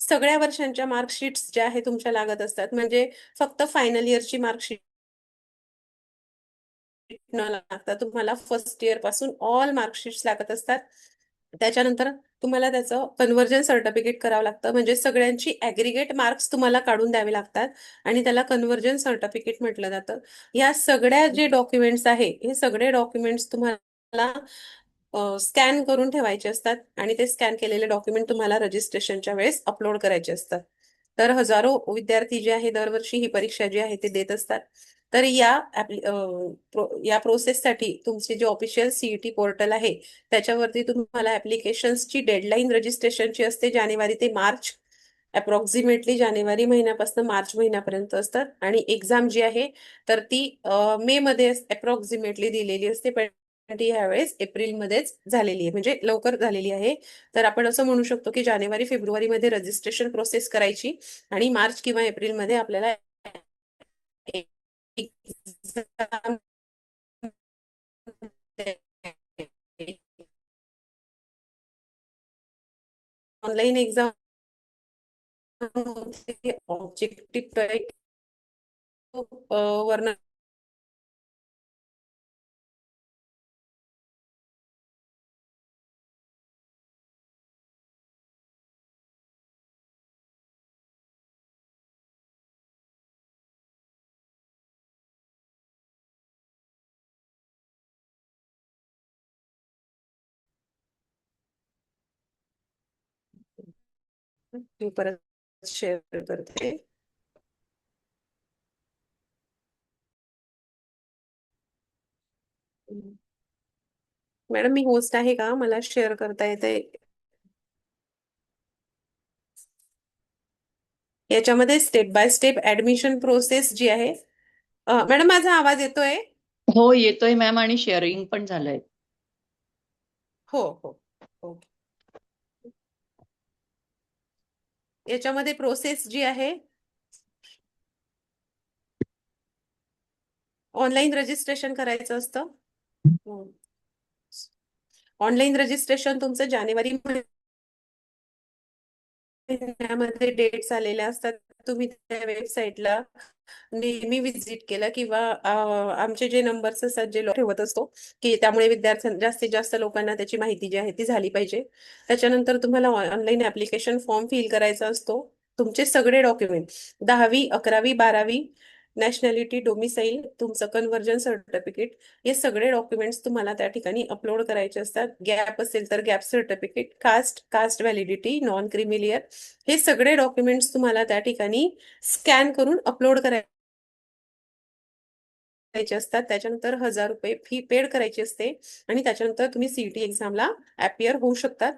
सगळ्या वर्षांच्या मार्कशीट्स ज्या आहे तुमच्या लागत असतात. म्हणजे फक्त फायनल इयरची मार्कशीट न लागता तुम्हाला फर्स्ट इयर पासून ऑल मार्कशीट्स लागत असतात. त्याच्यानंतर तुम्हाला त्याचं कन्व्हर्जन सर्टिफिकेट करावं लागतं. म्हणजे सगळ्यांची ऍग्रीगेट मार्क्स तुम्हाला काढून द्यावे लागतात आणि त्याला कन्व्हर्जन सर्टिफिकेट म्हटलं जातं. या सगळ्या जे डॉक्युमेंट्स आहे हे सगळे डॉक्युमेंट्स तुम्हाला स्कॅन करून ठेवायचे असतात आणि ते स्कॅन केलेले डॉक्युमेंट तुम्हाला रजिस्ट्रेशनच्या वेळेस अपलोड करायचे असतात. तर हजारो विद्यार्थी जे आहे दरवर्षी ही परीक्षा जी आहे ते देत असतात. तर या प्रोसेससाठी तुमचे जे ऑफिशियल CET पोर्टल आहे त्याच्यावरती तुम्हाला ऍप्लिकेशन्सची डेडलाईन रजिस्ट्रेशनची असते जानेवारी ते मार्च. अप्रॉक्सिमेटली जानेवारी महिन्यापासून मार्च महिन्यापर्यंत असतात आणि एक्झाम जी आहे तर ती मे मध्ये अप्रॉक्सिमेटली दिलेली असते. पण ती ह्यावेळेस एप्रिलमध्येच झालेली आहे म्हणजे लवकर झालेली आहे. तर आपण असं म्हणू शकतो की जानेवारी फेब्रुवारीमध्ये रजिस्ट्रेशन प्रोसेस करायची आणि मार्च किंवा एप्रिलमध्ये आपल्याला exam online exam objective type वर्ण मी परत शेअर करते. मॅडम मी होस्ट आहे का? मला शेअर करता येते. याच्यामध्ये step by step admission process जी आहे. मॅडम माझा आवाज येतोय? हो, येतोय मॅम आणि शेअरिंग पण झालंय. हो हो. ओके. याच्यामध्ये प्रोसेस जी आहे ऑनलाईन रजिस्ट्रेशन करायचं असतं. ऑनलाईन रजिस्ट्रेशन तुमचं जानेवारी महिन्यामध्ये डेट्स आलेल्या असतात. तुम्ही त्या वेबसाईटला नेहमी विजिट केलं किंवा आमचे जे नंबर्स असतात जे ठेवत असतो की त्यामुळे जास्तीत जास्त लोकांना त्याची माहिती जी आहे ती झाली पाहिजे. त्याच्यानंतर तुम्हाला ऑनलाईन ऍप्लिकेशन फॉर्म फिल करायचा असतो. तुमचे सगळे डॉक्युमेंट 10वी 11वी 12वी नॅशनॅलिटी डोमिसाईल तुमचं कन्व्हर्जन सर्टिफिकेट हे सगळे डॉक्युमेंट्स तुम्हाला त्या ठिकाणी अपलोड करायचे असतात. गॅप असेल तर gap certificate, caste validity, non creamy layer हे सगळे डॉक्युमेंट्स तुम्हाला त्या ठिकाणी स्कॅन करून अपलोड करायचे असतात. त्याच्यानंतर 1000 रुपये फी पेड करायची असते आणि त्याच्यानंतर तुम्ही CET एक्झामला अपियर होऊ शकतात.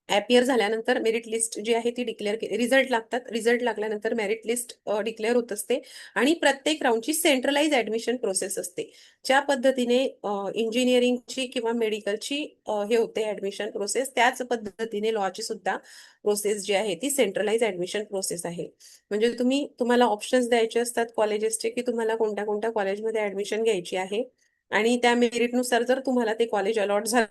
अपियर झाल्यानंतर मेरिट लिस्ट जी आहे ती रिझल्ट लागतात. रिझल्ट लागल्यानंतर मेरिट लिस्ट डिक्लेअर होत असते आणि प्रत्येक राऊंडची सेंट्रलाइज ऍडमिशन प्रोसेस असते. ज्या पद्धतीने इंजिनिअरिंगची किंवा मेडिकलची हे होते ऍडमिशन प्रोसेस त्याच पद्धतीने लॉची सुद्धा प्रोसेस जी आहे ती सेंट्रलाइज ऍडमिशन प्रोसेस आहे. म्हणजे तुम्हाला ऑप्शन्स द्यायचे असतात कॉलेजेसचे की तुम्हाला कोणत्या कोणत्या कॉलेजमध्ये ऍडमिशन घ्यायची आहे आणि त्या मेरिटनुसार जर तुम्हाला ते कॉलेज अलॉट झालं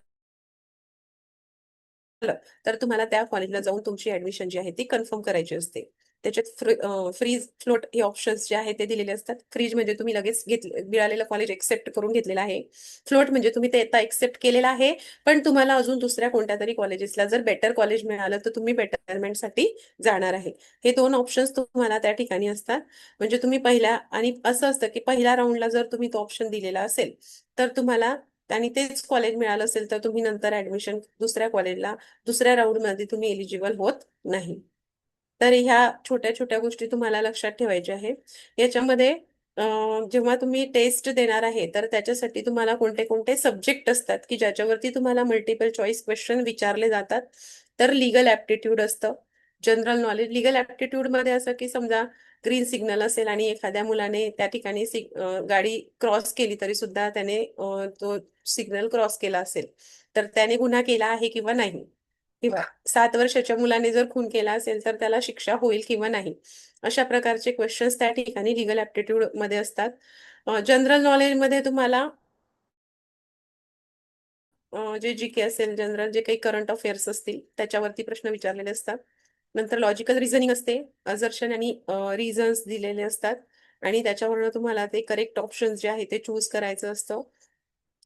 तर तुम्हाला त्या कॉलेजला जाऊन तुमची ऍडमिशन जी आहे ती कन्फर्म करायची असते. त्याच्यात फ्रीज फ्लोट हे ऑप्शन्स जे आहे ते दिलेले असतात. फ्रीज म्हणजे तुम्ही लगेच मिळालेलं कॉलेज एक्सेप्ट करून घेतलेलं आहे. फ्लोट म्हणजे तुम्ही ते आता एक्सेप्ट केलेलं आहे पण तुम्हाला अजून दुसऱ्या कोणत्या तरी कॉलेजेसला जर बेटर कॉलेज मिळालं तर तुम्ही बेटरमेंटसाठी जाणार आहे. हे 2 ऑप्शन्स तुम्हाला त्या ठिकाणी असतात. म्हणजे तुम्ही आणि असं असतं की पहिल्या राऊंडला जर तुम्ही तो ऑप्शन दिलेला असेल तर तुम्हाला आणि तेच कॉलेज मिळालं असेल तर तुम्ही नंतर ऍडमिशन दुसऱ्या कॉलेजला दुसऱ्या राऊंड मध्ये तुम्ही एलिजिबल होत नाही. तर ह्या छोट्या छोट्या गोष्टी तुम्हाला लक्षात ठेवायच्या आहे. याच्यामध्ये जेव्हा तुम्ही टेस्ट देणार आहे तर त्याच्यासाठी तुम्हाला कोणते कोणते सब्जेक्ट असतात की ज्याच्यावरती तुम्हाला मल्टिपल चॉईस क्वेश्चन विचारले जातात. तर लिगल ऍप्टिट्यूड असतं, जनरल नॉलेज. लिगल ऍप्टिट्यूड मध्ये असं की समजा ग्रीन सिग्नल असेल आणि एखाद्या मुलाने त्या ठिकाणी गाडी क्रॉस केली तरी सुद्धा त्याने तो सिग्नल क्रॉस केला असेल तर त्याने गुन्हा केला आहे किंवा नाही, किंवा 7 वर्षाच्या मुलाने जर खून केला असेल तर त्याला शिक्षा होईल किंवा नाही. अशा प्रकारचे क्वेश्चन्स त्या ठिकाणी लिगल ऍप्टिट्यूड मध्ये असतात. जनरल नॉलेज मध्ये तुम्हाला जे जी के असेल, जनरल जे काही करंट अफेअर्स असतील त्याच्यावरती प्रश्न विचारलेले असतात. नंतर लॉजिकल रिझनिंग असते, असर्शन आणि रिझन्स दिलेले असतात आणि त्याच्यावरनं तुम्हाला ते करेक्ट ऑप्शन जे आहे ते चूज करायचं असतं.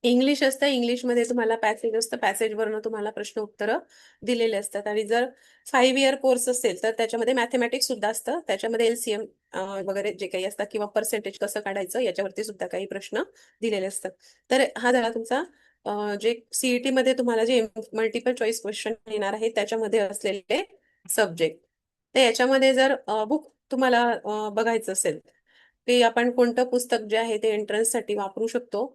इंग्लिश असतं, इंग्लिशमध्ये तुम्हाला पॅसेज असतं, पॅसेजवरनं तुम्हाला प्रश्न उत्तरं दिलेले असतात. आणि जर 5 इयर कोर्स असेल तर त्याच्यामध्ये मॅथमॅटिक्स सुद्धा असतं, त्याच्यामध्ये LCM वगैरे जे काही असतात किंवा पर्सेंटेज कसं काढायचं याच्यावरती सुद्धा काही प्रश्न दिलेले असतात. तर हा झाला तुमचा जे सीईटी मध्ये तुम्हाला जे मल्टिपल चॉईस क्वेश्चन येणार आहे त्याच्यामध्ये असलेले सब्जेक्ट. तर याच्यामध्ये जर बुक तुम्हाला बघायचं असेल की आपण कोणतं पुस्तक जे आहे ते एंट्रन्ससाठी वापरू शकतो,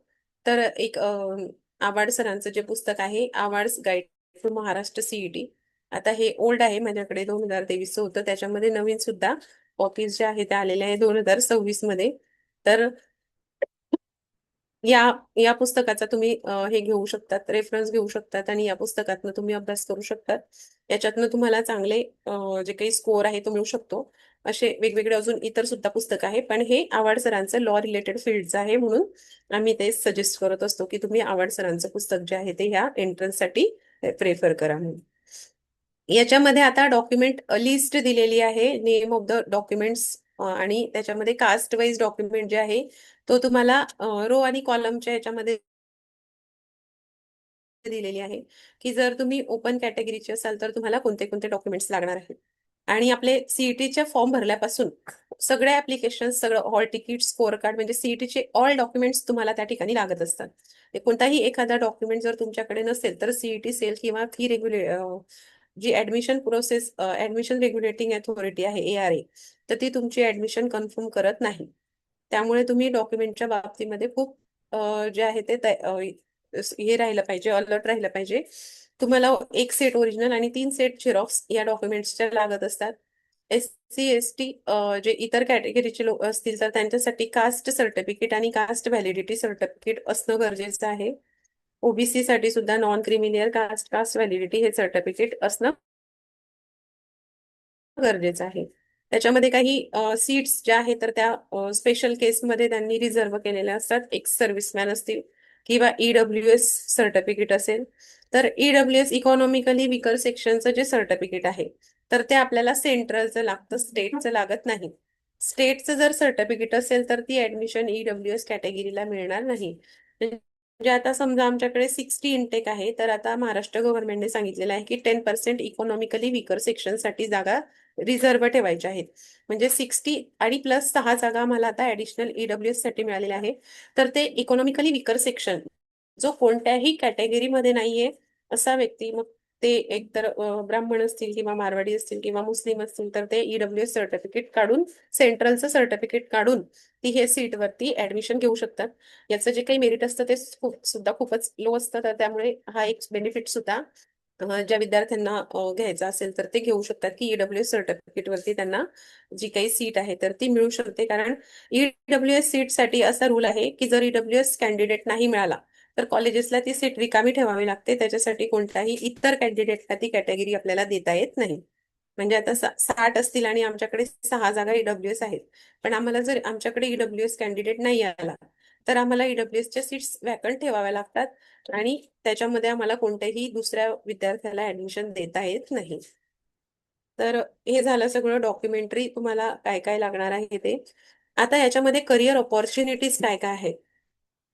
तर एक आवाड सरांचं जे पुस्तक आहे, आवाड्स गाईड टू महाराष्ट्र सीईटी. आता हे ओल्ड आहे, माझ्याकडे 2023 होतं, त्याच्यामध्ये नवीन सुद्धा कॉपीज ज्या आहेत त्या आलेल्या आहे 2026 मध्ये. तर या या पुस्तकाचा तुम्ही हे घेऊ शकतात, रेफरन्स घेऊ शकतात आणि या पुस्तकातनं तुम्ही अभ्यास करू शकतात. याच्यातनं तुम्हाला चांगले जे काही स्कोअर आहे तो मिळू शकतो. असे वेगवेगळे अजून इतर सुद्धा पुस्तक आहे, पण हे आव्हाड सरांचं लॉ रिलेटेड फील्डचं आहे म्हणून आम्ही ते सजेस्ट करत असतो की तुम्ही आव्हाड सरांचं पुस्तक जे आहे ते ह्या एंट्रन्ससाठी प्रेफर करा म्हणून. याच्यामध्ये आता डॉक्युमेंट लिस्ट दिलेली आहे, नेम ऑफ द डॉक्युमेंट्स, आणि त्याच्यामध्ये कास्ट वाईज डॉक्युमेंट जे आहे तो तुम्हाला रो आणि कॉलमच्या याच्यामध्ये दिलेली आहे की जर तुम्ही ओपन कॅटेगरीचे असाल तर तुम्हाला कोणते कोणते डॉक्युमेंट्स लागणार आहेत. आणि आपले सीईटीचे फॉर्म भरल्यापासून सगळे ऍप्लिकेशन, सगळं हॉल तिकीट, स्कोअर कार्ड, म्हणजे सीईटीचे ऑल डॉक्युमेंट्स तुम्हाला त्या ठिकाणी लागत असतात. ते कोणताही एखादा डॉक्युमेंट जर तुमच्याकडे नसेल तर सीईटी सेल किंवा फी जी admission process, admission regulating authority आहे ARA, तर ती तुमची ऍडमिशन कन्फर्म करत नाही. त्यामुळे तुम्ही डॉक्युमेंटच्या बाबतीमध्ये खूप जे आहे ते हे राहिलं पाहिजे, अलर्ट राहिलं पाहिजे. तुम्हाला एक सेट ओरिजिनल आणि 3 सेट झेरॉक्स या डॉक्युमेंट्सच्या लागत असतात. SC ST जे इतर कॅटेगरीचे लोक असतील तर त्यांच्यासाठी कास्ट सर्टिफिकेट आणि कास्ट व्हॅलिडिटी सर्टिफिकेट असणं गरजेचं आहे. ओबीसी साठी सुद्धा नॉन क्रिमिलियर कास्ट व्हॅलिडिटी हे सर्टिफिकेट असणं गरजेचं आहे. त्याच्यामध्ये काही सीट्स ज्या आहेत तर त्या स्पेशल केसमध्ये त्यांनी रिझर्व्ह केलेल्या असतात. एक्स सर्व्हिसमॅन असतील किंवा EWS सर्टिफिकेट असेल, तर EWS इकॉनॉमिकली विकर सेक्शनचं जे सर्टिफिकेट आहे तर ते आपल्याला सेंट्रलचं लागतं, स्टेटचं लागत नाही. स्टेटचं जर सर्टिफिकेट असेल तर ती ऍडमिशन EWS कॅटेगरीला मिळणार नाही. म्हणजे आता समजा आमच्याकडे 60 इंटेक आहे, तर आता महाराष्ट्र गव्हर्नमेंटने सांगितलेलं आहे की 10% इकॉनॉमिकली विकर सेक्शनसाठी जागा रिझर्व्ह ठेवायच्या आहेत. म्हणजे 60 आणि प्लस 6 जागा आम्हाला आता ऍडिशनल EWS साठी मिळालेल्या आहे. तर ते इकॉनॉमिकली विकर सेक्शन जो कोणत्याही कॅटेगरीमध्ये नाहीये असा व्यक्ती, मग ते एकतर ब्राह्मण असतील किंवा मारवाडी असतील किंवा मुस्लिम असतील, तर ते EWS सर्टिफिकेट काढून, सेंट्रलचं सर्टिफिकेट काढून ती हे सीट वरती ऍडमिशन घेऊ शकतात. याचं जे काही मेरिट असतं ते सुद्धा खूपच लो असतं, तर त्यामुळे हा एक बेनिफिट सुद्धा ज्या विद्यार्थ्यांना घ्यायचा असेल तर ते घेऊ शकतात की EWS सर्टिफिकेट वरती त्यांना जी काही सीट आहे तर ती मिळू शकते. कारण EWS सीट साठी असा रूल आहे की जर EWS कॅन्डिडेट नाही मिळाला तर कॉलेजेसला ती सीट रिकामी ठेवावी लागते. त्याच्यासाठी कोणत्याही इतर कॅन्डिडेटला ती कॅटेगरी आपल्याला देता येत नाही. म्हणजे आता 60 असतील आणि आमच्याकडे 6 जागा EWS आहेत, पण आम्हाला जर आमच्याकडे EWS कॅन्डिडेट नाही आला तर आम्हाला EWS च्या सीट्स वॅकंट ठेवाव्या लागतात आणि त्याच्यामध्ये आम्हाला कोणत्याही दुसऱ्या विद्यार्थ्याला ऍडमिशन देता येत नाही. तर हे झालं सगळं डॉक्युमेंटरी तुम्हाला काय काय लागणार आहे ते. आता याच्यामध्ये करिअर ऑपॉर्च्युनिटीज काय काय आहेत,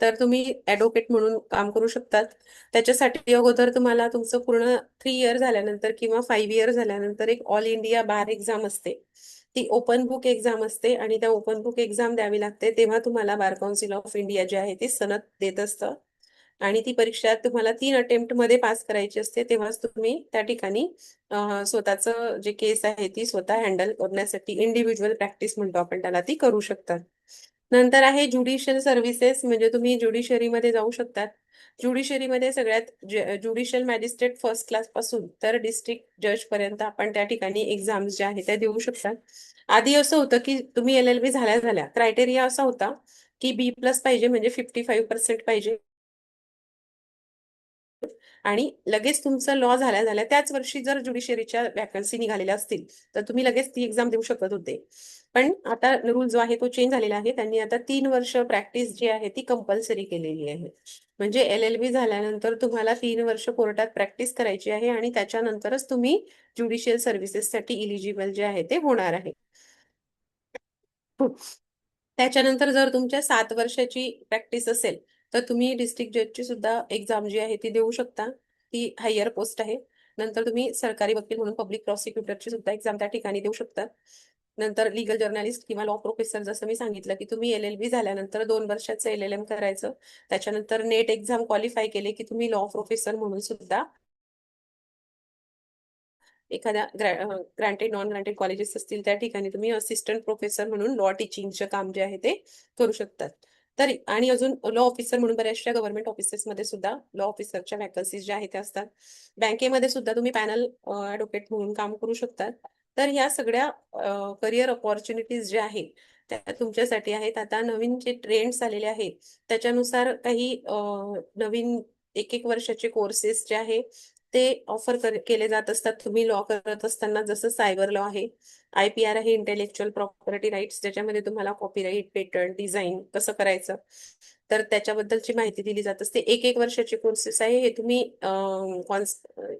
तर तुम्ही ऍडव्होकेट म्हणून काम करू शकतात. त्याच्यासाठी अगोदर तुम्हाला तुमचं पूर्ण 3 इयर झाल्यानंतर किंवा 5 इयर झाल्यानंतर एक ऑल इंडिया बार एक्झाम असते. ती ओपन बुक एक्झाम असते आणि त्या ओपन बुक एक्झाम द्यावी लागते, तेव्हा तुम्हाला बार काउन्सिल ऑफ इंडिया जे आहे ते सनद देत असतं. आणि ती परीक्षा तुम्हाला 3 अटेम्प्ट मध्ये पास करायची असते, तेव्हाच तुम्ही त्या ठिकाणी स्वतःचं जे केस आहे ती स्वतः हँडल करण्यासाठी इंडिव्हिज्युअल प्रॅक्टिस म्हणतो आपण त्याला, ती करू शकतात. नंतर आहे ज्युडिशियल सर्व्हिसेस, म्हणजे तुम्ही ज्युडिशरीमध्ये जाऊ शकतात. ज्युडिशरीमध्ये सगळ्यात ज्युडिशियल मॅजिस्ट्रेट फर्स्ट क्लास पासून तर डिस्ट्रिक्ट जज पर्यंत आपण त्या ठिकाणी एक्झाम्स ज्या आहेत त्या देऊ शकतात. आधी असं होतं की तुम्ही LLB झाल्या झाल्या क्रायटेरिया असा होता की B+ पाहिजे, म्हणजे 55% पाहिजे, आणि लगेच तुमचं लॉ झाल्या झाल्या त्याच वर्षी जर ज्युडिशरीच्या वॅकन्सी निघालेल्या असतील तर तुम्ही लगेच ती एक्झाम देऊ शकत होते. पण आता रूल जो आहे तो चेंज झालेला आहे. त्यांनी आता 3 वर्ष प्रॅक्टिस जी आहे ती कंपल्सरी केलेली आहे. म्हणजे LLB झाल्यानंतर तुम्हाला 3 वर्ष कोर्टात प्रॅक्टिस करायची आहे आणि त्याच्यानंतरच तुम्ही ज्युडिशियल सर्व्हिसेससाठी इलिजिबल जे आहे ते होणार आहे. त्याच्यानंतर जर तुमच्या 7 वर्षाची प्रॅक्टिस असेल तर तुम्ही डिस्ट्रिक्ट जजची सुद्धा एक्झाम जी आहे ती देऊ शकता. ती हायर पोस्ट आहे. नंतर तुम्ही सरकारी वकील म्हणून पब्लिक प्रॉसिक्युटरची सुद्धा एक्झाम त्या ठिकाणी देऊ शकता. नंतर लिगल जर्नलिस्ट किंवा लॉ प्रोफेसर, जसं मी सांगितलं की तुम्ही LLB झाल्यानंतर 2 वर्षाचं LLM करायचं. त्याच्यानंतर नेट एक्झाम क्वालिफाय केले की तुम्ही लॉ प्रोफेसर म्हणून सुद्धा एखाद्या ग्रँटेड नॉन ग्रँटेड कॉलेजेस असतील त्या ठिकाणी तुम्ही असिस्टंट प्रोफेसर म्हणून लॉ टीचिंगचं काम जे आहे ते करू शकतात. तर आणि अजून लॉ ऑफिसर म्हणून बऱ्याचशा गव्हर्नमेंट ऑफिसेसमध्ये सुद्धा लॉ ऑफिसरच्या वॅकन्सीज ज्या आहेत त्या असतात. बँकेमध्ये सुद्धा तुम्ही पॅनल ॲडव्होकेट म्हणून काम करू शकतात. तर ह्या सगळ्या करिअर ऑपॉर्च्युनिटीज ज्या आहेत त्या तुमच्यासाठी आहेत. आता नवीन जे ट्रेंड्स आलेले आहेत त्याच्यानुसार काही नवीन 1-1 वर्षाचे कोर्सेस जे आहे ते ऑफर केले जात असतात. तुम्ही लॉ करत असताना, जसं सायबर लॉ आहे, IPR आहे, इंटेलेक्च्युअल प्रॉपर्टी राईट्स, ज्याच्यामध्ये तुम्हाला कॉपीराईट, पेटंट, डिझाईन कसं करायचं तर त्याच्याबद्दलची माहिती दिली जात असते. 1-1 वर्षाचे कोर्सेस आहे हे तुम्ही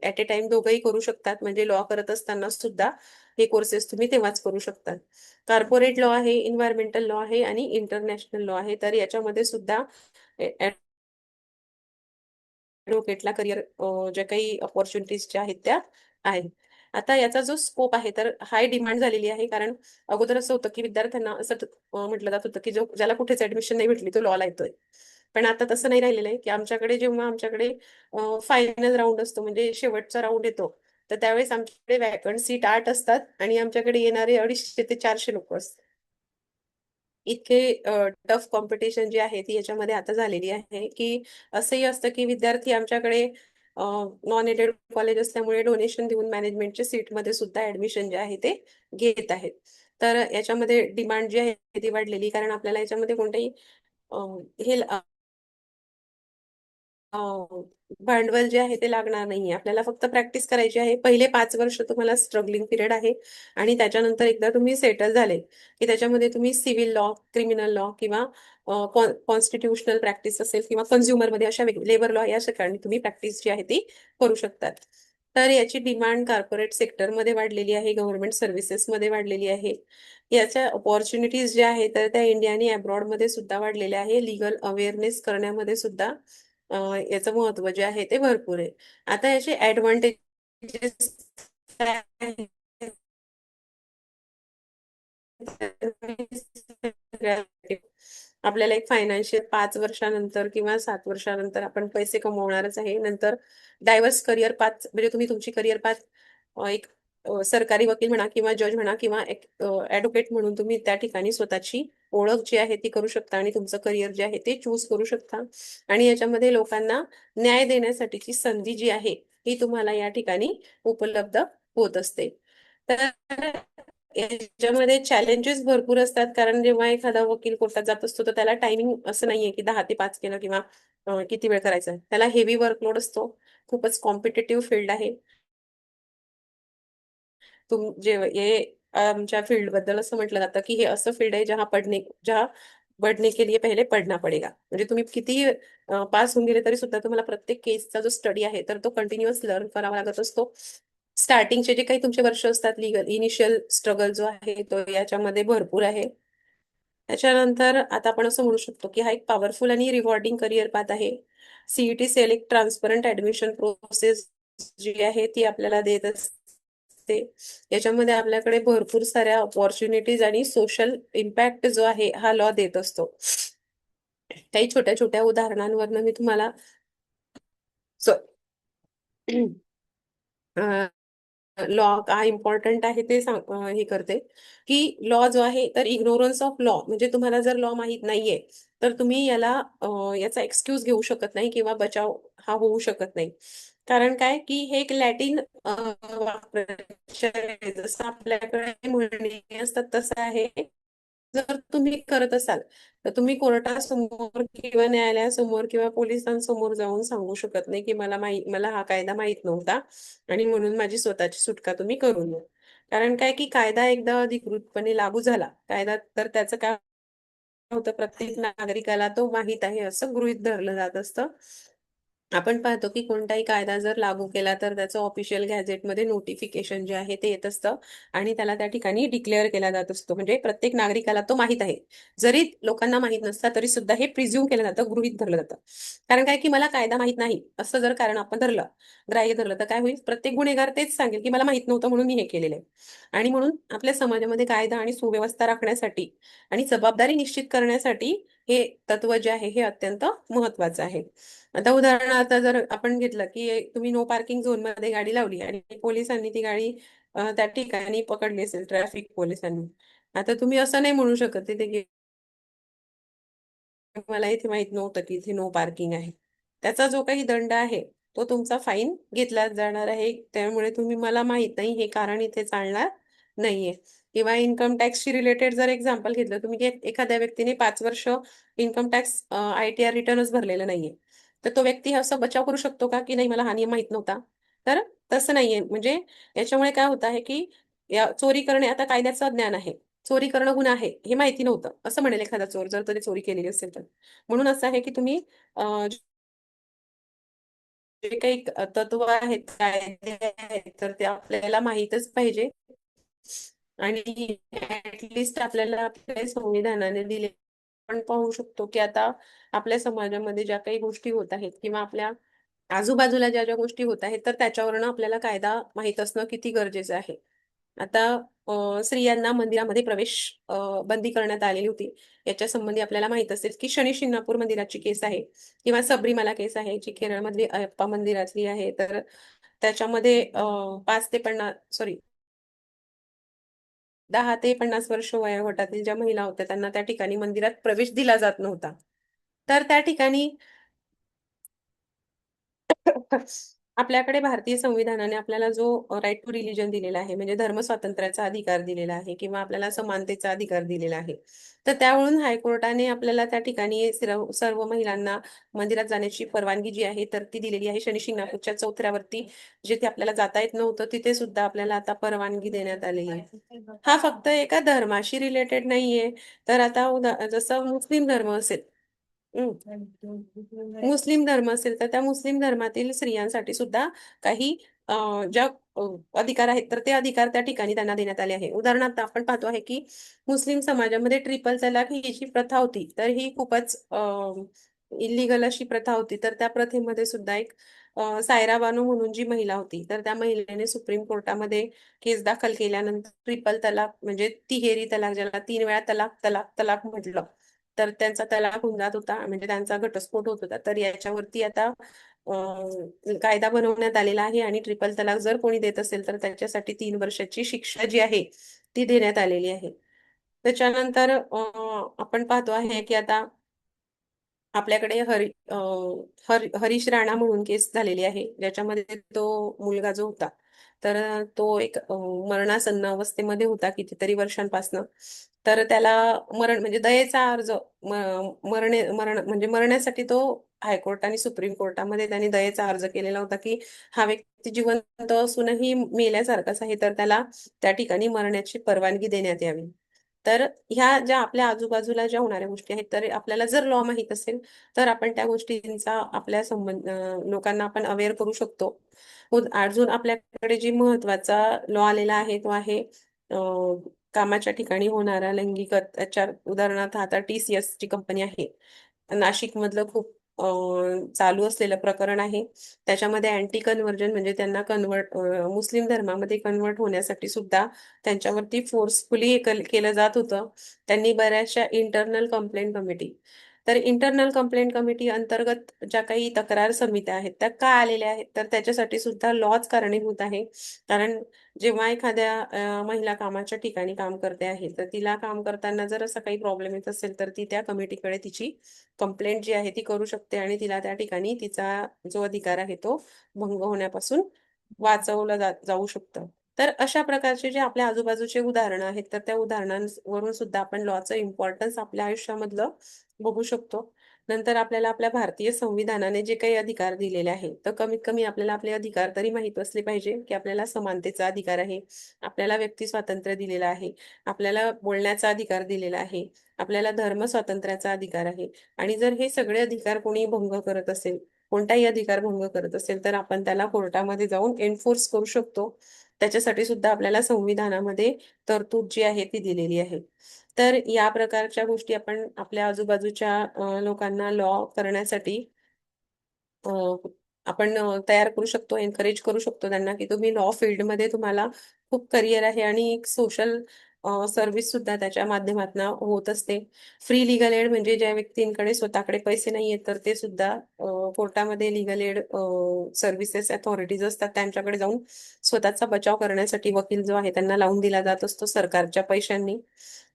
ऍट ए टाइम दोघंही करू शकतात. म्हणजे लॉ करत असताना सुद्धा हे कोर्सेस तुम्ही तेव्हाच करू शकतात. कॉर्पोरेट लॉ आहे, एन्व्हायरमेंटल लॉ आहे आणि इंटरनॅशनल लॉ आहे. तर याच्यामध्ये सुद्धा ॲडव्होकेटला करिअर ज्या काही ऑपॉर्च्युनिटीज ज्या आहेत त्या आहेत. आता याचा जो स्कोप आहे तर हाय डिमांड झालेली आहे. कारण अगोदर असं होतं की विद्यार्थ्यांना असं म्हटलं जात होतं की जो ज्याला कुठेच ऍडमिशन नाही भेटली तो लॉला येतोय. पण आता तसं नाही राहिलेलं आहे की जेव्हा आमच्याकडे फायनल राऊंड असतो, म्हणजे शेवटचा राऊंड येतो, तर त्यावेळेस आमच्याकडे वॅकंट सीट 8 असतात आणि आमच्याकडे येणारे 250 ते 400 लोक असतात. इतके टफ कॉम्पिटिशन जी आहे ती याच्यामध्ये आता झालेली आहे की असंही असतं की विद्यार्थी आमच्याकडे नॉन एडेड कॉलेज असल्यामुळे डोनेशन देऊन मॅनेजमेंटच्या सीटमध्ये सुद्धा ऍडमिशन जे आहे ते घेत आहेत. तर याच्यामध्ये डिमांड जी आहे ती वाढलेली, कारण आपल्याला याच्यामध्ये कोणतेही हे भांडवल जे आहे ते लागणार नाहीये. आपल्याला फक्त प्रॅक्टिस करायची आहे. पहिले 5 वर्ष तुम्हाला स्ट्रगलिंग पिरियड आहे आणि त्याच्यानंतर एकदा तुम्ही सेटल झाले की त्याच्यामध्ये तुम्ही सिव्हिल लॉ, क्रिमिनल लॉ किंवा कॉन्स्टिट्यूशनल प्रॅक्टिस असेल किंवा कन्झ्युमर मध्ये अशा लेबर लॉ या ठिकाणी तुम्ही प्रॅक्टिस जी आहे ती करू शकतात. तर याची डिमांड कॉर्पोरेट सेक्टरमध्ये वाढलेली आहे, गव्हर्नमेंट सर्व्हिसेसमध्ये वाढलेली आहे. याच्या ऑपॉर्च्युनिटीज ज्या आहेत तर त्या इंडिया आणि अब्रॉडमध्ये सुद्धा वाढलेल्या आहे. लिगल अवेअरनेस करण्यामध्ये सुद्धा याचं महत्व जे आहे ते भरपूर आहे. आता याचे ऍडव्हान्टेजेस काय आहेत? आपल्याला एक फायनान्शियल 5 वर्षानंतर किंवा 7 वर्षानंतर आपण पैसे कमवणारच आहे. नंतर डायव्हर्स करिअर पाथ, म्हणजे तुम्ही तुमची करिअर पाथ एक सरकारी वकील म्हणा किंवा जज म्हणा किंवा एक ऍडव्होकेट म्हणून तुम्ही त्या ठिकाणी स्वतःची ओळख जी आहे ती करू शकता आणि तुमचं करिअर जे आहे ते चूज करू शकता. आणि याच्यामध्ये लोकांना न्याय देण्यासाठीची संधी जी आहे ही तुम्हाला या ठिकाणी उपलब्ध होत असते. तर याच्यामध्ये चॅलेंजेस भरपूर असतात, कारण जेव्हा एखादा वकील कोर्टात जात असतो तर त्याला टायमिंग असं नाहीये की 10 ते 5 केलं किंवा किती वेळ करायचा. त्याला हेवी वर्कलोड असतो. खूपच कॉम्पिटेटिव्ह फील्ड आहे. जे हे आमच्या फील्ड बद्दल असं म्हटलं जातं की हे असं फील्ड आहे जहाँ पढ़ने के लिए पहले पढ़ना पडेगा. म्हणजे तुम्ही किती पास होऊन गेले तरी सुद्धा तुम्हाला प्रत्येक केसचा जो स्टडी आहे तर तो कंटिन्युअस लर्न करावा लागत असतो. स्टार्टिंगचे जे काही तुमचे वर्ष असतात, लिगल इनिशियल स्ट्रगल जो आहे तो याच्यामध्ये भरपूर आहे. त्याच्यानंतर आता आपण असं म्हणू शकतो की हा एक पॉवरफुल आणि रिवॉर्डिंग करिअर पाथ आहे. CET select transparent admission process जी आहे ती आपल्याला देत असते. याच्यामध्ये आपल्याकडे भरपूर साऱ्या ऑपॉर्च्युनिटीज आणि सोशल इम्पॅक्ट जो आहे हा लॉ देत असतो. काही छोट्या छोट्या उदाहरणांवरनं मी तुम्हाला लॉ का इम्पॉर्टंट आहे ते हे करते की लॉ जो आहे तर इग्नोरन्स ऑफ लॉ म्हणजे तुम्हाला जर लॉ माहीत नाहीये तर तुम्ही याचा एक्सक्यूज घेऊ शकत नाही किंवा बचाव हा होऊ शकत नाही. कारण काय की हे एक लॅटिन वाक्प्रचार आहे. जसं आपल्याकडे म्हणी असतात तसं आहे. जर तुम्ही करत असाल तर तुम्ही कोर्टासमोर किंवा न्यायालयासमोर किंवा पोलिसांसमोर जाऊन सांगू शकत नाही की मला हा कायदा माहित नव्हता आणि म्हणून माझी स्वतःची सुटका तुम्ही करून द्या. कारण काय की कायदा एकदा अधिकृतपणे लागू झाला कायदा तर त्याचं काय होतं प्रत्येक नागरिकाला तो माहित आहे असं गृहीत धरलं जात असतं. आपण पाहतो की कोणताही कायदा जर लागू केला तर त्याचं ऑफिशियल गॅझेटमध्ये नोटिफिकेशन जे आहे ते येत असतं आणि त्याला त्या ठिकाणी डिक्लेअर केला जात असतो म्हणजे प्रत्येक नागरिकाला तो माहित आहे. जरी लोकांना माहित नसता तरी सुद्धा हे प्रिझ्युम केलं जातं गृहीत धरलं जातं. कारण काय की मला कायदा माहित नाही असं जर कारण आपण धरलं ग्राह्य धरलं तर काय होईल प्रत्येक गुन्हेगार तेच सांगेल की मला माहित नव्हतं म्हणून मी हे केलेलं आहे. आणि म्हणून आपल्या समाजामध्ये कायदा आणि सुव्यवस्था राखण्यासाठी आणि जबाबदारी निश्चित करण्यासाठी हे तत्व जे आहे हे अत्यंत महत्वाचं आहे. आता उदाहरणार्थ जर आपण घेतलं की तुम्ही नो पार्किंग झोन मध्ये गाडी लावली आणि पोलिसांनी ती गाडी त्या ठिकाणी पकडली असेल ट्रॅफिक पोलिसांनी. आता तुम्ही असं नाही म्हणू शकत तिथे की मला इथे माहित नव्हतं की इथे नो पार्किंग आहे. त्याचा जो काही दंड आहे तो तुमचा फाईन घेतला जाणार आहे. त्यामुळे तुम्ही मला माहित नाही हे कारण इथे चालणार नाहीये. किंवा इन्कम टॅक्सशी रिलेटेड जर एक्झाम्पल घेतलं तुम्ही की एखाद्या व्यक्तीने 5 वर्ष इन्कम टॅक्स ITR रिटर्नच भरलेलं नाहीये. तर तो व्यक्ती असं बचाव करू शकतो का की नाही मला हा नियम माहित नव्हता. तर तसं नाहीये म्हणजे याच्यामुळे काय होत आहे की चोरी करणे आता कायद्याचं ज्ञान आहे. चोरी करणं गुन्हा आहे हे माहिती नव्हतं असं म्हणेल एखादा चोर जर त्याने चोरी केलेली असेल तर. म्हणून असं आहे की तुम्ही जे काही तत्व आहेत कायदे आहेत तर ते आपल्याला माहीतच पाहिजे. आणि ऍटलिस्ट आपल्याला आपल्या संविधानाने दिले आपण पाहू शकतो की आता आपल्या समाजामध्ये ज्या काही गोष्टी होत आहेत किंवा आपल्या आजूबाजूला ज्या ज्या गोष्टी होत आहेत तर त्याच्यावरनं आपल्याला कायदा माहीत असणं किती गरजेचं आहे. आता स्त्रियांना मंदिरामध्ये प्रवेश बंदी करण्यात आलेली होती. याच्या संबंधी आपल्याला माहित असेल की शनी शिंगणापूर मंदिराची केस आहे किंवा सबरीमाला केस आहे जी केरळमधली अयप्पा मंदिरातली आहे. तर त्याच्यामध्ये 5 ते 50 सॉरी 10 ते 50 वर्ष वयोगटातील ज्या महिला होत्या त्यांना त्या ठिकाणी मंदिरात प्रवेश दिला जात नव्हता. तर त्या ठिकाणी आपल्याकडे भारतीय संविधानाने आपल्याला जो राईट टू रिलिजन दिलेला आहे म्हणजे धर्म स्वातंत्र्याचा अधिकार दिलेला आहे किंवा आपल्याला समानतेचा अधिकार दिलेला आहे. तर त्यावरून हायकोर्टाने आपल्याला त्या ठिकाणी सर्व महिलांना मंदिरात जाण्याची परवानगी जी आहे तर ती दिलेली आहे. शनी शिंगणापूरच्या चौथऱ्यावरती जिथे आपल्याला जाता येत नव्हतं तिथे सुद्धा आपल्याला आता परवानगी देण्यात आलेली आहे. हा फक्त एका धर्माशी रिलेटेड नाहीये. तर आता जसं मुस्लिम धर्म असेल मुस्लिम धर्म असेल तर त्या मुस्लिम धर्मातील स्त्रियांसाठी सुद्धा काही ज्या अ, अधिकार आहेत तर ते अधिकार त्या ठिकाणी त्यांना देण्यात आले आहे. उदाहरणार्थ आपण पाहतो आहे की मुस्लिम समाजामध्ये ट्रिपल तलाक ही जी प्रथा होती तर ही खूपच इलिगल अशी प्रथा होती. तर त्या प्रथेमध्ये सुद्धा एक सायरा बानू म्हणून जी महिला होती तर त्या महिलेने सुप्रीम कोर्टामध्ये केस दाखल केल्यानंतर ट्रिपल तलाक म्हणजे तिहेरी तलाक ज्याला 3 वेळा तलाक तलाक तलाक म्हटलं तर त्यांचा तलाक होऊन जात होता म्हणजे त्यांचा घटस्फोट होत होता. तर याच्यावरती आता कायदा बनवण्यात आलेला आहे आणि ट्रिपल तलाक जर कोणी देत असेल तर त्याच्यासाठी 3 वर्षाची शिक्षा जी आहे ती देण्यात आलेली आहे. त्याच्यानंतर आपण पाहतो आहे की आता आपल्याकडे हरीश राणा म्हणून केस झालेली आहे ज्याच्यामध्ये तो मुलगा जो होता तर तो एक मरणासन्न अवस्थेमध्ये होता कितीतरी वर्षांपासनं. तर त्याला मरण म्हणजे दयेचा अर्ज मरण म्हणजे मरण्यासाठी तो हायकोर्ट आणि सुप्रीम कोर्टामध्ये त्यांनी दयेचा अर्ज केलेला होता की हा व्यक्ती जिवंत असूनही मेल्यासारखाच आहे तर त्याला त्या ठिकाणी मरण्याची परवानगी देण्यात यावी. तर ह्या ज्या आपल्या आजूबाजूला ज्या होणाऱ्या गोष्टी आहेत तर आपल्याला जर लॉ माहीत असेल तर आपण त्या गोष्टींचा आपल्या लोकांना आपण अवेअर करू शकतो. अजून आपल्याकडे जी महत्वाचा लॉ आलेला आहे तो आहे कामाच्या ठिकाणी होणारा लैंगिक अत्याचार. उदाहरणार्थ आता TCS ची कंपनी आहे नाशिक मधलं खूप चालू असलेलं प्रकरण आहे. त्याच्यामध्ये अँटी कन्व्हर्जन म्हणजे त्यांना मुस्लिम धर्मामध्ये कन्वर्ट होण्यासाठी सुद्धा त्यांच्यावरती फोर्सफुली केलं जात होतं. त्यांनी बऱ्याचशा इंटरनल कंप्लेंट कमिटी तर इंटरनल कंप्लेंट कमिटी अंतर्गत ज्या काही तक्रार समित्या आहेत त्या का आलेल्या आहेत, तर त्याच्यासाठी सुद्धा लॉच कारणीभूत आहे. कारण जेव्हा एखाद्या महिला कामाच्या ठिकाणी काम करते आहे, तर तिला काम करताना जर असा काही प्रॉब्लेम येत असेल तर ती त्या कमिटीकडे तिची कंप्लेंट जी आहे ती करू शकते आणि तिला त्या ठिकाणी तिचा जो अधिकार आहे तो भंग होण्यापासून वाचवलं जाऊ शकतं. तर अशा प्रकारचे जे आपल्या आजूबाजूचे उदाहरणं आहेत, तर त्या उदाहरणांवरून सुद्धा आपण लॉचं इम्पॉर्टन्स आपल्या आयुष्यामधलं बघू शकतो. नंतर आपल्याला आपल्या भारतीय संविधानाने जे काही अधिकार दिलेले आहेत, तर कमीत कमी आपल्याला आपले अधिकार तरी माहीत असले पाहिजे, की आपल्याला समानतेचा अधिकार आहे, आपल्याला व्यक्ती स्वातंत्र्य दिलेलं आहे, आपल्याला बोलण्याचा अधिकार दिलेला आहे, आपल्याला धर्म स्वातंत्र्याचा अधिकार आहे. आणि जर हे सगळे अधिकार कोणी भंग करत असेल, कोणताही अधिकार भंग करत असेल, तर आपण त्याला कोर्टामध्ये जाऊन एन्फोर्स करू शकतो. त्याच्यासाठी सुद्धा आपल्याला संविधानामध्ये तरतूद जी आहे ती दिलेली आहे. तर या प्रकारच्या गोष्टी आपण आपल्या आजूबाजूच्या लोकांना लॉ करण्यासाठी अ, आपण तयार करू शकतो, एनकरेज करू शकतो त्यांना, की तुम्ही लॉ फील्डमध्ये तुम्हाला खूप करिअर आहे आणि एक सोशल सर्व्हिस सुद्धा त्याच्या माध्यमातून होत असते. फ्री लिगल एड म्हणजे ज्या व्यक्तींकडे स्वतःकडे पैसे नाहीयेत, तर ते सुद्धा कोर्टामध्ये लिगल एड सर्व्हिसेस अथॉरिटीज असतात त्यांच्याकडे जाऊन स्वतःचा बचाव करण्यासाठी वकील जो आहे त्यांना लावून दिला जात असतो सरकारच्या पैशांनी.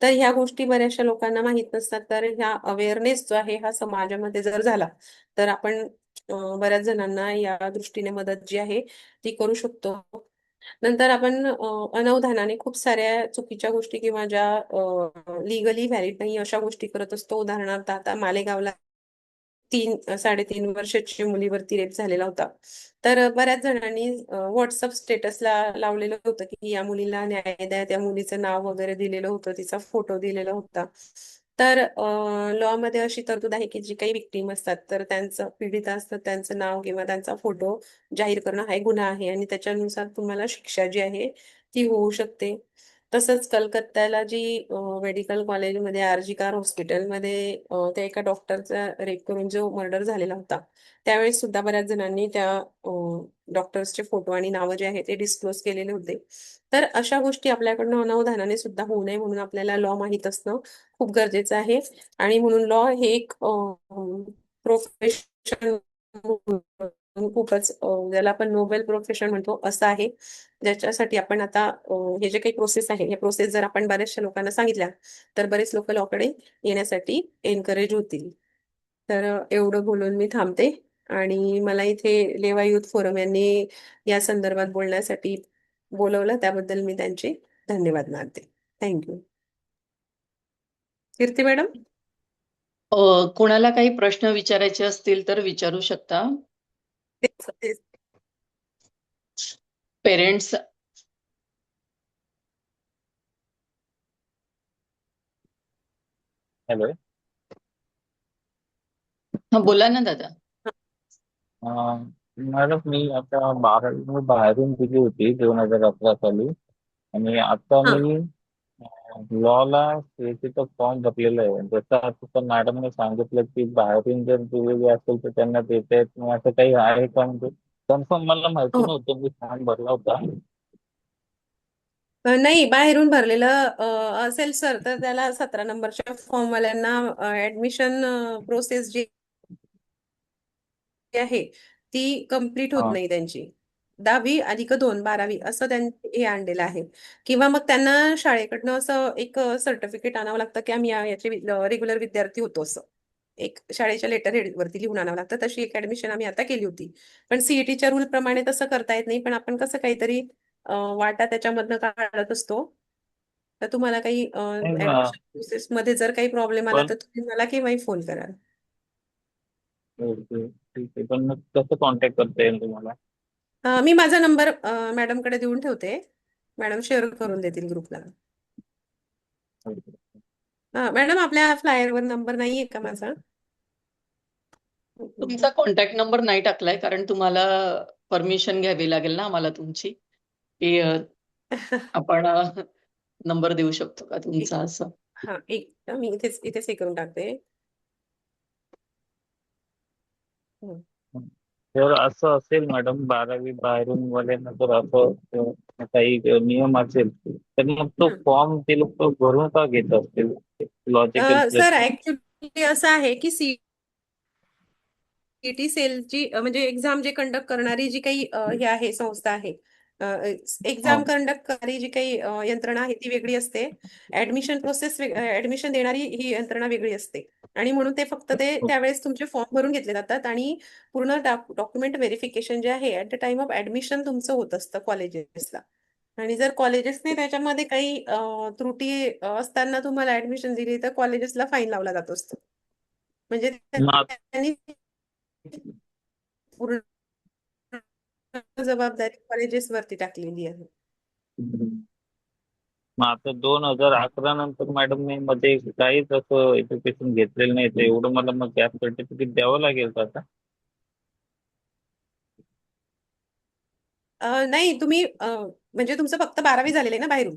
तर ह्या गोष्टी बऱ्याचशा लोकांना माहीत नसतात. तर ह्या अवेअरनेस जो आहे हा समाजामध्ये जर झाला, तर आपण बऱ्याच जणांना या दृष्टीने मदत जी आहे ती करू शकतो. नंतर आपण अनवधानाने खूप साऱ्या चुकीच्या गोष्टी किंवा ज्या लिगली व्हॅलिड नाही अशा गोष्टी करत असतो. उदाहरणार्थ आता मालेगावला 3-3.5 वर्षाची मुलीवरती रेप झालेला होता. तर बऱ्याच जणांनी व्हॉट्सअप स्टेटसला लावलेलं होतं की या मुलीला न्याय द्या, त्या मुलीचं नाव वगैरे दिलेलं होतं, तिचा फोटो दिलेला होता. तर लॉ मध्ये अशी तरतूद आहे की जी काही विक्टीम असतात तर त्यांचं पीडित असतात त्यांचं नाव किंवा त्यांचा फोटो जाहीर करणं हा एक गुन्हा आहे आणि त्याच्यानुसार तुम्हाला शिक्षा जी आहे ती होऊ शकते. तसंच कलकत्त्याला जी मेडिकल कॉलेजमध्ये आरजी कार हॉस्पिटलमध्ये त्या एका डॉक्टरचा रेप करून जो मर्डर झालेला होता, त्यावेळेस सुद्धा बऱ्याच जणांनी त्या डॉक्टर्सचे फोटो आणि नावं जे आहे ते डिस्क्लोज केलेले होते. तर अशा गोष्टी आपल्याकडनं अनावधानाने सुद्धा होऊ नये म्हणून आपल्याला लॉ माहीत असणं खूप गरजेचं आहे. आणि म्हणून लॉ हे एक प्रोफेशन खूपच ज्याला आपण नोबेल प्रोफेशन म्हणतो असं आहे, ज्याच्यासाठी आपण आता हे जे काही प्रोसेस आहे या प्रोसेस जर आपण बऱ्याचशा लोकांना सांगितल्या तर बरेच लोक लॉकडे येण्यासाठी एनकरेज होतील. तर एवढं बोलून मी थांबते आणि मला इथे लेवा युथ फोरम यांनी या संदर्भात बोलण्यासाठी बोलवलं त्याबद्दल मी त्यांचे धन्यवाद मानते. थँक्यू. कीर्ती मॅडम. कोणाला काही प्रश्न विचारायचे असतील तर विचारू शकता. तेच तेच. पेरेंट्स. हॅलो. हा, बोला ना दादा. मॅडम मी आता मी बाहेरून दिली होती 2018 साली आणि आता हा. मी लॉला सीएटीचा फॉर्म भरलेला आहे. जसं आता मॅडमने सांगितलं की बाहेरून जर दिलेली असेल तर त्यांना देता येत नाही असं काही आहे का? म्हणजे कन्फर्म मला माहिती हो. नव्हतं. मी फॉर्म भरला होता. नाही, बाहेरून भरलेलं असेल सर तर त्याला 17 नंबरच्या फॉर्म वाल्यांना ऍडमिशन प्रोसेस जी आहे ती कंप्लीट होत हा. नाही त्यांची. 10वी+2 12वी असं त्यांनी हे आणलेलं आहे. किंवा मग त्यांना शाळेकडनं असं एक सर्टिफिकेट आणावं लागतं की आम्ही याचे रेग्युलर विद्यार्थी होतो असं. एक शाळेच्या लेटर हेड वरती लिहून आणावं लागतं. तशी एक ऍडमिशन आम्ही आता केली होती. पण सीईटीच्या रूल प्रमाणे तसं करता येत नाही. पण आपण कसं काहीतरी वाटा त्याच्यामधनं काढत असतो. तर तुम्हाला काही नाही ऍडमिशन प्रोसेस मध्ये जर काही प्रॉब्लेम आला पण तर तुम्ही मला केव्हाही फोन करा. ओके, ठीक आहे. पण मग कसं कॉन्टॅक्ट करता येईल तुम्हाला? मी माझा नंबर मॅडमकडे देऊन ठेवते. मॅडम शेअर करून देतील ग्रुपला. मॅडम आपल्या फ्लायरवर नंबर नाहीये का माझा? तुमचा कॉन्टॅक्ट नंबर नाही टाकलाय कारण तुम्हाला परमिशन घ्यावी लागेल ना आम्हाला तुमची, की आपण नंबर देऊ शकतो का एक तुमचा असं. हा एक मी इथेच इथेच हे करून टाकते. हं. जर असं असेल मॅडम 12वी बाहेरून वाल्यांना जर असं काही नियम असेल तर मग तो हं. फॉर्म ते लोक भरून का घेत असतील? Logical sir place. असं आहे की सीईटी सेलची म्हणजे एक्झाम जे कंडक्ट करणारी जी काही हे आहे संस्था आहे, हा. एक्झाम कंडक्ट करणारी जी काही यंत्रणा आहे ती वेगळी असते. ऍडमिशन प्रोसेस ऍडमिशन देणारी ही यंत्रणा वेगळी असते. आणि म्हणून ते फक्त ते त्यावेळेस तुमचे फॉर्म भरून घेतले जातात आणि पूर्ण डॉक्युमेंट व्हेरिफिकेशन जे आहे at the time of admission तुमचं होत असतं कॉलेजेसला. आणि जर कॉलेजेसने त्याच्यामध्ये काही त्रुटी असताना तुम्हाला ऍडमिशन दिली तर कॉलेजेसला फाईन लावला जात असतो. म्हणजे मग त्यांनी पूर्ण जबाबदारी कॉलेजेसवरती टाकलेली आहे. मग आता 2011 नंतर मॅडम मी मध्ये काहीच असं एज्युकेशन घेतलेलं नाही, तर एवढं मला मग गॅप सर्टिफिकेट द्यावं लागेल का आता? नाही तुम्ही म्हणजे तुमचं फक्त 12वी झालेलं आहे ना बाहेरून?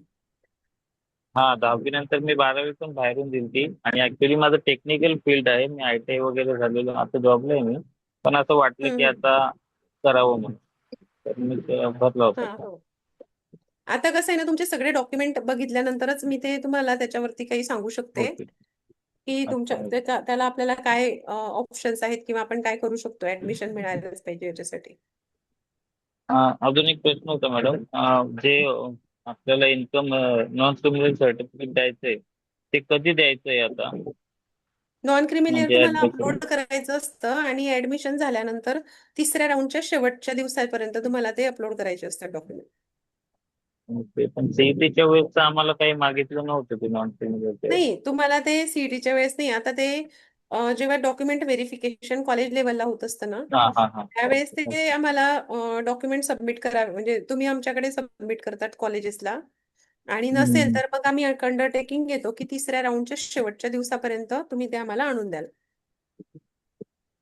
हा, 10वी नंतर मी 12वी पण बाहेरून दिली आणि ऍक्च्युली माझं टेक्निकल फील्ड आहे. मी ITI वगैरे झालेलो, आता जॉबला आहे मी. पण असं वाटलं की हम्म, हम्म. आता करावं म्हणून, तर मी ते भरला हा, होता. हो. आता कसं आहे ना, तुमचे सगळे डॉक्युमेंट बघितल्यानंतरच मी ते तुम्हाला त्याच्यावरती काही सांगू शकते ओके. की तुमच्या अच्छा. त्याला आपल्याला काय ऑप्शन्स आहेत किंवा आपण काय करू शकतो ऍडमिशन मिळायलाच पाहिजे याच्यासाठी. अजून एक प्रश्न होता मॅडम. जे आपल्याला इन्कम नॉन क्रिमिनल सर्टिफिकेट द्यायचंय, ते कधी द्यायचंय आता? नॉन क्रिमिलियर म्हणजे तुम्हाला ऍडमिशन. अपलोड करायचं असतं आणि ऍडमिशन झाल्यानंतर तिसऱ्या राऊंडच्या शेवटच्या दिवसापर्यंत तुम्हाला ते अपलोड करायचे असतात डॉक्युमेंट. ओके, पण CETच्या वेळेस आम्हाला काही मागितलं नव्हतं ते नॉन क्रिमिनलच्या वेळेस. नाही, तुम्हाला ते सीईटीच्या वेळेस नाही. आता ते जेव्हा डॉक्युमेंट व्हेरिफिकेशन कॉलेज लेवलला होत असतं ना, हा हा हा. त्यावेळेस ते आम्हाला डॉक्युमेंट सबमिट करावे, म्हणजे तुम्ही आमच्याकडे सबमिट करतात कॉलेजेसला. आणि नसेल हम्म. तर मग आम्ही अंडरटेकिंग घेतो की तिसऱ्या राऊंडच्या शेवटच्या दिवसापर्यंत तुम्ही ते आम्हाला आणून द्याल.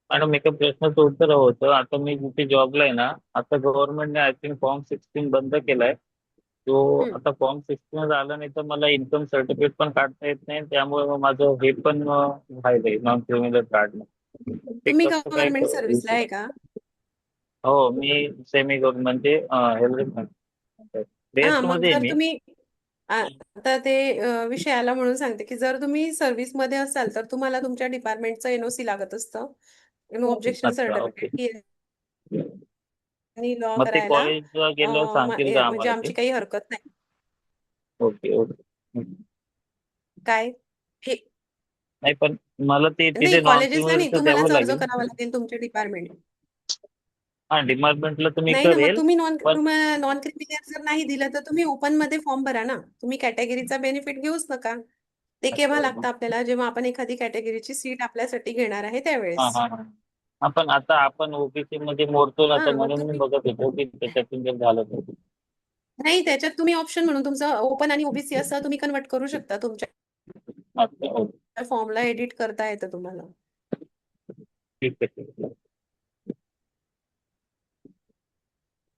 मॅडम, एका प्रश्नाचं उत्तर हवं होतं. आता मी जिथे जॉबला आहे ना, आता गव्हर्नमेंटने आय थिंक फॉर्म 16 बंद केलाय. तो हम्म. आता फॉर्म 16 आला नाही तर मला इन्कम सर्टिफिकेट पण काढता येत नाही, त्यामुळे मग माझं हे पण राहिलंय नॉन क्रिमिनल काढणं. ते तुम्ही कसं काय गव्हर्नमेंट सर्व्हिसला आहे का? हो, मी सेमी गव्हर्नमेंट म्हणजे हेल्थ हा, बेस्ट मग मध्ये आहे जर मी. तुम्ही आता ते विषय आला म्हणून सांगते की जर तुम्ही सर्व्हिसमध्ये असाल तर तुम्हाला तुमच्या डिपार्टमेंटचं एनओसी लागत असतं, नो ऑब्जेक्शन अच्छा, ओके. सर्टिफिकेट, की लॉ मग ते करायला कॉलेजला गेल्यावर सांगतील का म्हणजे आम्हाला ते? आमची काही हरकत नाही. Okay okay. काय हे नाही, पण मला ते नाही, तिथे नॉन कॉलेजेसला नाही, क्रिमिनलचं द्यावं तुम्हालाच अर्ज लागेल. करावा लागेल तुमच्या डिपार्टमेंट. हा, डिपार्टमेंटला तर मी नाही ना, मग करेल. तुम्ही पण तुम्हाला नॉन क्रिमिलियर जर नाही दिलं तर तुम्ही ओपन मध्ये फॉर्म भरा ना. तुम्ही कॅटेगरीचा बेनिफिट घेऊच नका. ते केव्हा अच्छा. लागतं आपल्याला, जेव्हा आपण एखादी कॅटेगरीची सीट आपल्यासाठी घेणार आहे हा त्यावेळेस. हा हा. हा, पण आता आपण OBC मध्ये मोडतो ना, हा, तर मग म्हणून मी तुम्ही बघत होतो की त्याच्यातून जर झालं तर. नाही, त्याच्यात तुम्ही ऑप्शन म्हणून तुमचं ओपन आणि ओबीसी असं तुम्ही कन्वर्ट करू शकता. तुमच्या अच्छा, ओके. फॉर्मला एडिट करता येतं तुम्हाला. ठीक आहे, ठीक आहे.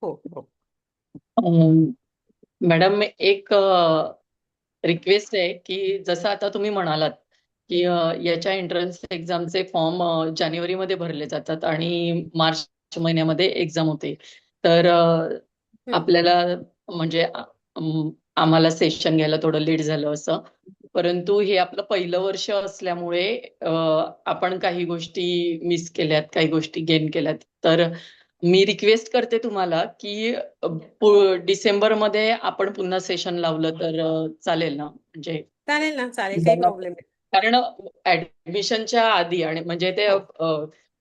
हो, हो. मॅडम, एक रिक्वेस्ट आहे की जसं आता तुम्ही म्हणालात की याच्या एंट्रन्स एक्झामचे फॉर्म जानेवारीमध्ये भरले जातात आणि मार्च महिन्यामध्ये एक्झाम होते. तर हम्म. आपल्याला म्हणजे आम्हाला सेशन घ्यायला थोडं लेट झालं असं. परंतु हे आपलं पहिलं वर्ष असल्यामुळे आपण काही गोष्टी मिस केल्यात, काही गोष्टी गेन केल्यात. तर मी रिक्वेस्ट करते तुम्हाला की डिसेंबरमध्ये आपण पुन्हा सेशन लावलं तर चालेल ना? म्हणजे चालेल ना, चालेल, काही प्रॉब्लेम नाही. कारण ऍडमिशनच्या आधी आणि म्हणजे ते हो,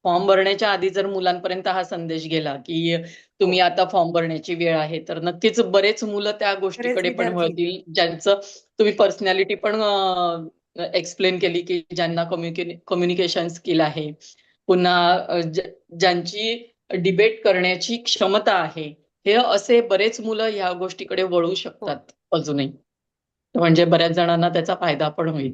फॉर्म भरण्याच्या आधी जर मुलांपर्यंत हा संदेश गेला की हो. तुम्ही आता फॉर्म भरण्याची वेळ आहे, तर नक्कीच बरेच मुलं त्या बरेच गोष्टीकडे पण विद्यार्थी. वळतील, ज्यांचं तुम्ही पर्सनॅलिटी पण एक्सप्लेन केली की ज्यांना कम्युनिकेशन स्किल आहे, पुन्हा ज्यांची डिबेट करण्याची क्षमता आहे, हे असे बरेच मुलं ह्या गोष्टीकडे वळू हो, शकतात अजूनही. म्हणजे बऱ्याच जणांना त्याचा फायदा पण होईल.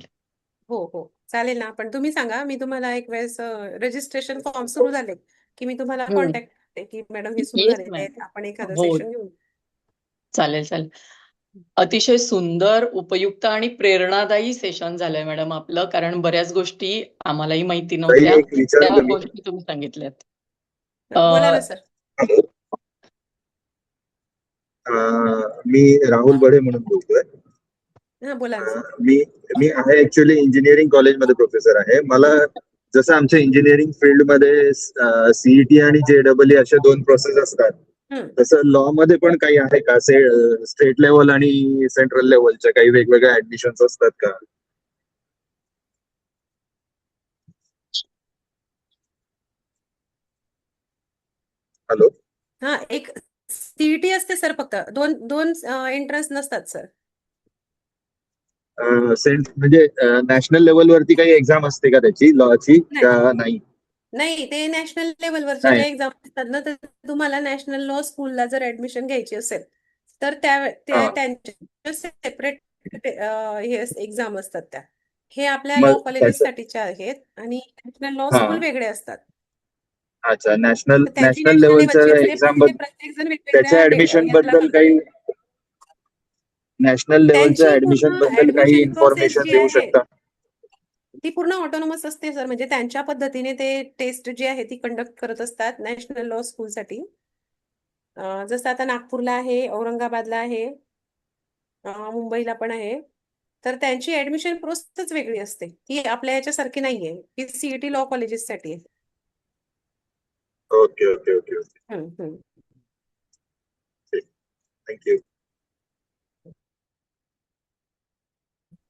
हो, हो. चालेल ना, पण तुम्ही सांगा, मी तुम्हाला एक वेळेस रजिस्ट्रेशन फॉर्म सुरू झाले की मी तुम्हाला हम्म. कॉन्टॅक्ट करते की मॅडम हे सुरू येस झालेले मॅम. आहेत, आपण एखादं हो, सेशन घेऊन. चालेल चालेल. अतिशय सुंदर, उपयुक्त आणि प्रेरणादायी सेशन झालंय मॅडम आपलं, कारण बऱ्याच गोष्टी आम्हालाही माहिती ताई, नव्हत्या, एक विचारू त्या का मी? गोष्टी तुम्ही सांगितल्यात. बोला ना अं, सर. हॅलो. मी राहुल बडे म्हणून बोलतोय. हा बोला ना सर. मी मी आहे ऍक्च्युली इंजिनिअरिंग कॉलेजमध्ये प्रोफेसर आहे. मला जसं आमच्या इंजिनिअरिंग फील्डमध्ये सीईटी आणि जेडब्ल्यू अशा 2 प्रोसेस असतात, हम्म. तसं लॉ मध्ये पण काही आहे का? स्टेट लेवल आणि सेंट्रल लेवलच्या काही वेगवेगळ्या ऍडमिशन्स असतात का? हॅलो. हा एक सीईटी असते सर, फक्त दोन दोन एंट्रन्स नसतात सर. म्हणजे नॅशनल लेवलवरती काही एक्झाम असते का त्याची लॉची नाही का नाही? नाही, ते नॅशनल लेवलवरच्या नाही. ज्या एक्झाम असतात ना, तर तुम्हाला नॅशनल लॉ स्कूलला जर ऍडमिशन घ्यायची असेल तर हा. त्यांच्या सेपरेट हे एक्झाम असतात त्या. हे आपल्या लॉ मग कॉलेजेस त्याचं साठीच्या आहेत आणि नॅशनल लॉ हा. स्कूल वेगळे असतात. अच्छा, नॅशनल तर त्यांची नॅशनल नॅशनल लेवलच्या लेवलची असते, पण एक्झाम ते प्रत्येक जण त्याच्या वेगवेगळ्या ऍडमिशन याला बद्दल काही, नॅशनल लेवलच्या त्यांची ऍडमिशन पूर्ण बद्दल काही ऍडमिशन प्रोसेस इन्फॉर्मेशन जी देऊ आहे शकता? ती पूर्ण ऑटोनॉमस असते सर. म्हणजे त्यांच्या पद्धतीने ते टेस्ट जी आहे ती कंडक्ट करत असतात नॅशनल लॉ स्कूलसाठी. जसं आता नागपूरला आहे, औरंगाबादला आहे, मुंबईला पण आहे. तर त्यांची ऍडमिशन प्रोसेस वेगळी असते, ती आपल्या याच्यासारखी नाहीये. ती सीईटी लॉ कॉलेजेससाठी आहे. ओके ओके ओके ओके, हम्म, हम्म. थँक्यू.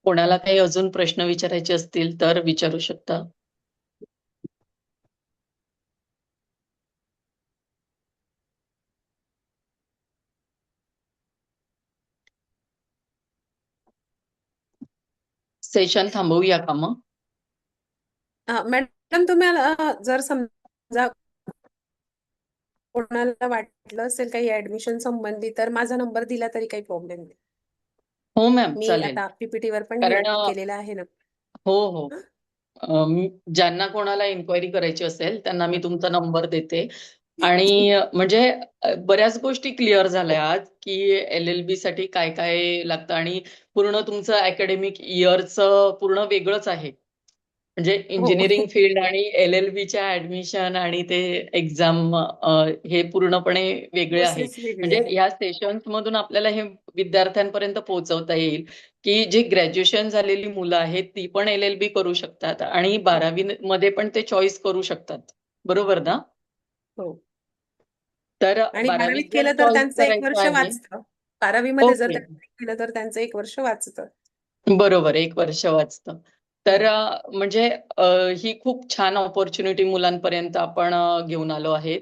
कोणाला काही अजून प्रश्न विचारायचे असतील तर विचारू शकता. सेशन थांबवूया का मग? मॅडम तुम्हाला जर समजा कोणाला वाटलं असेल काही ऍडमिशन संबंधी, तर माझा नंबर दिला तरी काही प्रॉब्लेम नाही. हो मॅम, मी चालेल. आता पीपीटीवर पण हे कारण केलेलं आहे ना. हो हो, ज्यांना कोणाला इन्क्वायरी करायची असेल त्यांना मी तुमचा नंबर देते. आणि म्हणजे बऱ्याच गोष्टी क्लिअर झाल्या आज की LLB साठी काय काय लागतं, आणि पूर्ण तुमचं अकॅडमिक इयरचं पूर्ण वेगळंच आहे. म्हणजे हो. इंजिनिअरिंग फील्ड आणि LLBच्या ऍडमिशन आणि ते एक्झाम हे पूर्णपणे वेगळे आहे. प्रोसेस वेगळी म्हणजे आहे. ह्या सेशन्स मधून आपल्याला हे विद्यार्थ्यांपर्यंत पोहोचवता येईल की जी ग्रॅज्युएशन झालेली मुलं आहेत ती पण LLB करू शकतात आणि 12वी मध्ये पण ते चॉईस करू शकतात. बरोबर ना? हो. तर आणि 12वीत 12वीत जर केलं तर चॉईस त्यांचं 1 करायचं वर्ष आहे. वाचतं. 12वी जर ओके, त्यांनी केलं तर त्यांचं 1 वर्ष वाचतं. बरोबर, 1 वर्ष वाचतं. तर हम्म. म्हणजे ही खूप छान अपॉर्च्युनिटी मुलांपर्यंत आपण घेऊन आलो आहेत.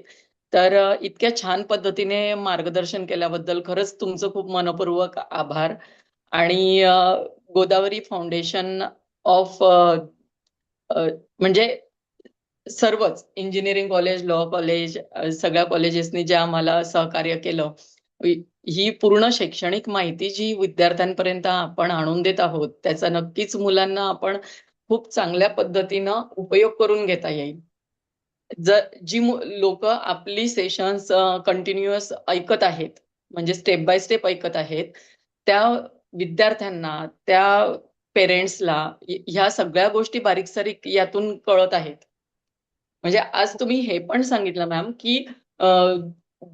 तर इतक्या छान पद्धतीने मार्गदर्शन केल्याबद्दल खरंच तुमचं खूप मनःपूर्वक आभार. आणि गोदावरी फाउंडेशन ऑफ म्हणजे सर्वच इंजिनिअरिंग कॉलेज, लॉ कॉलेज, सगळ्या कॉलेजेसनी जे आम्हाला सहकार्य केलं, ही पूर्ण शैक्षणिक माहिती जी विद्यार्थ्यांपर्यंत आपण आणून देत आहोत, त्याचा नक्कीच मुलांना आपण खूप चांगल्या पद्धतीनं उपयोग करून घेता येईल. जी लोक आपली सेशन्स कंटिन्युअस ऐकत आहेत, म्हणजे स्टेप बाय स्टेप ऐकत आहेत, त्या विद्यार्थ्यांना, त्या पेरेंट्सला ह्या सगळ्या गोष्टी बारीक सारीक यातून कळत आहेत. म्हणजे आज तुम्ही हे पण सांगितलं मॅम की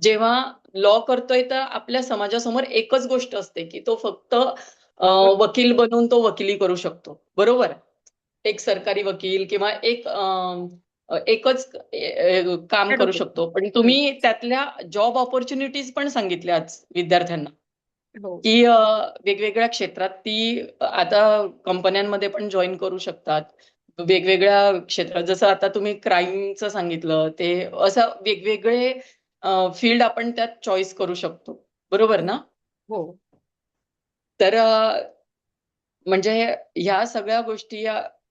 जेव्हा लॉ करतोय तर आपल्या समाजासमोर एकच गोष्ट असते की तो फक्त वकील बनून तो वकिली करू शकतो. बरोबर? एक सरकारी वकील किंवा एकच काम करू ऍडव्होकेट. शकतो. पण तुम्ही त्यातल्या जॉब ऑपॉर्च्युनिटीज पण सांगितल्या आज विद्यार्थ्यांना. हो. की वेगवेगळ्या क्षेत्रात ती आता कंपन्यांमध्ये पण जॉईन करू शकतात. वेगवेगळ्या क्षेत्रात जसं आता तुम्ही क्राईमचं सांगितलं, ते असं वेगवेगळे फील्ड आपण त्यात चॉईस करू शकतो. बरोबर ना? हो. तर म्हणजे ह्या सगळ्या गोष्टी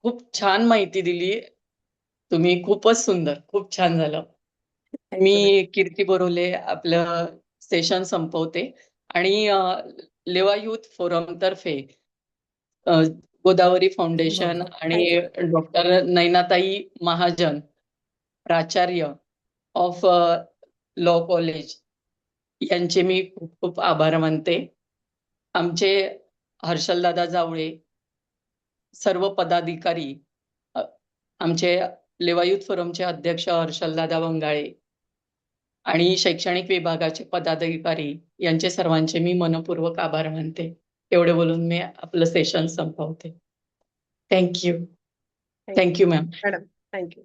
खूप छान माहिती दिली तुम्ही. खूपच सुंदर, खूप छान झालं. Thank you ma'am. मी कीर्ती बोरोले आपलं सेशन संपवते आणि लेवा युथ फोरम तर्फे गोदावरी फाउंडेशन आणि थँक्यू. डॉक्टर नैनाताई महाजन, प्राचार्य ऑफ लॉ कॉलेज, यांचे मी खूप खूप आभार मानते. आमचे हर्षलदादा जावळे, सर्व पदाधिकारी, अ, आमचे लेवा युथ फोरमचे अध्यक्ष हर्षलदादा वंगाळे आणि शैक्षणिक विभागाचे पदाधिकारी यांचे सर्वांचे मी मनःपूर्वक आभार मानते. एवढे बोलून मी आपलं सेशन संपवते. Thank you. Thank you, thank you ma'am. Madam. Thank you.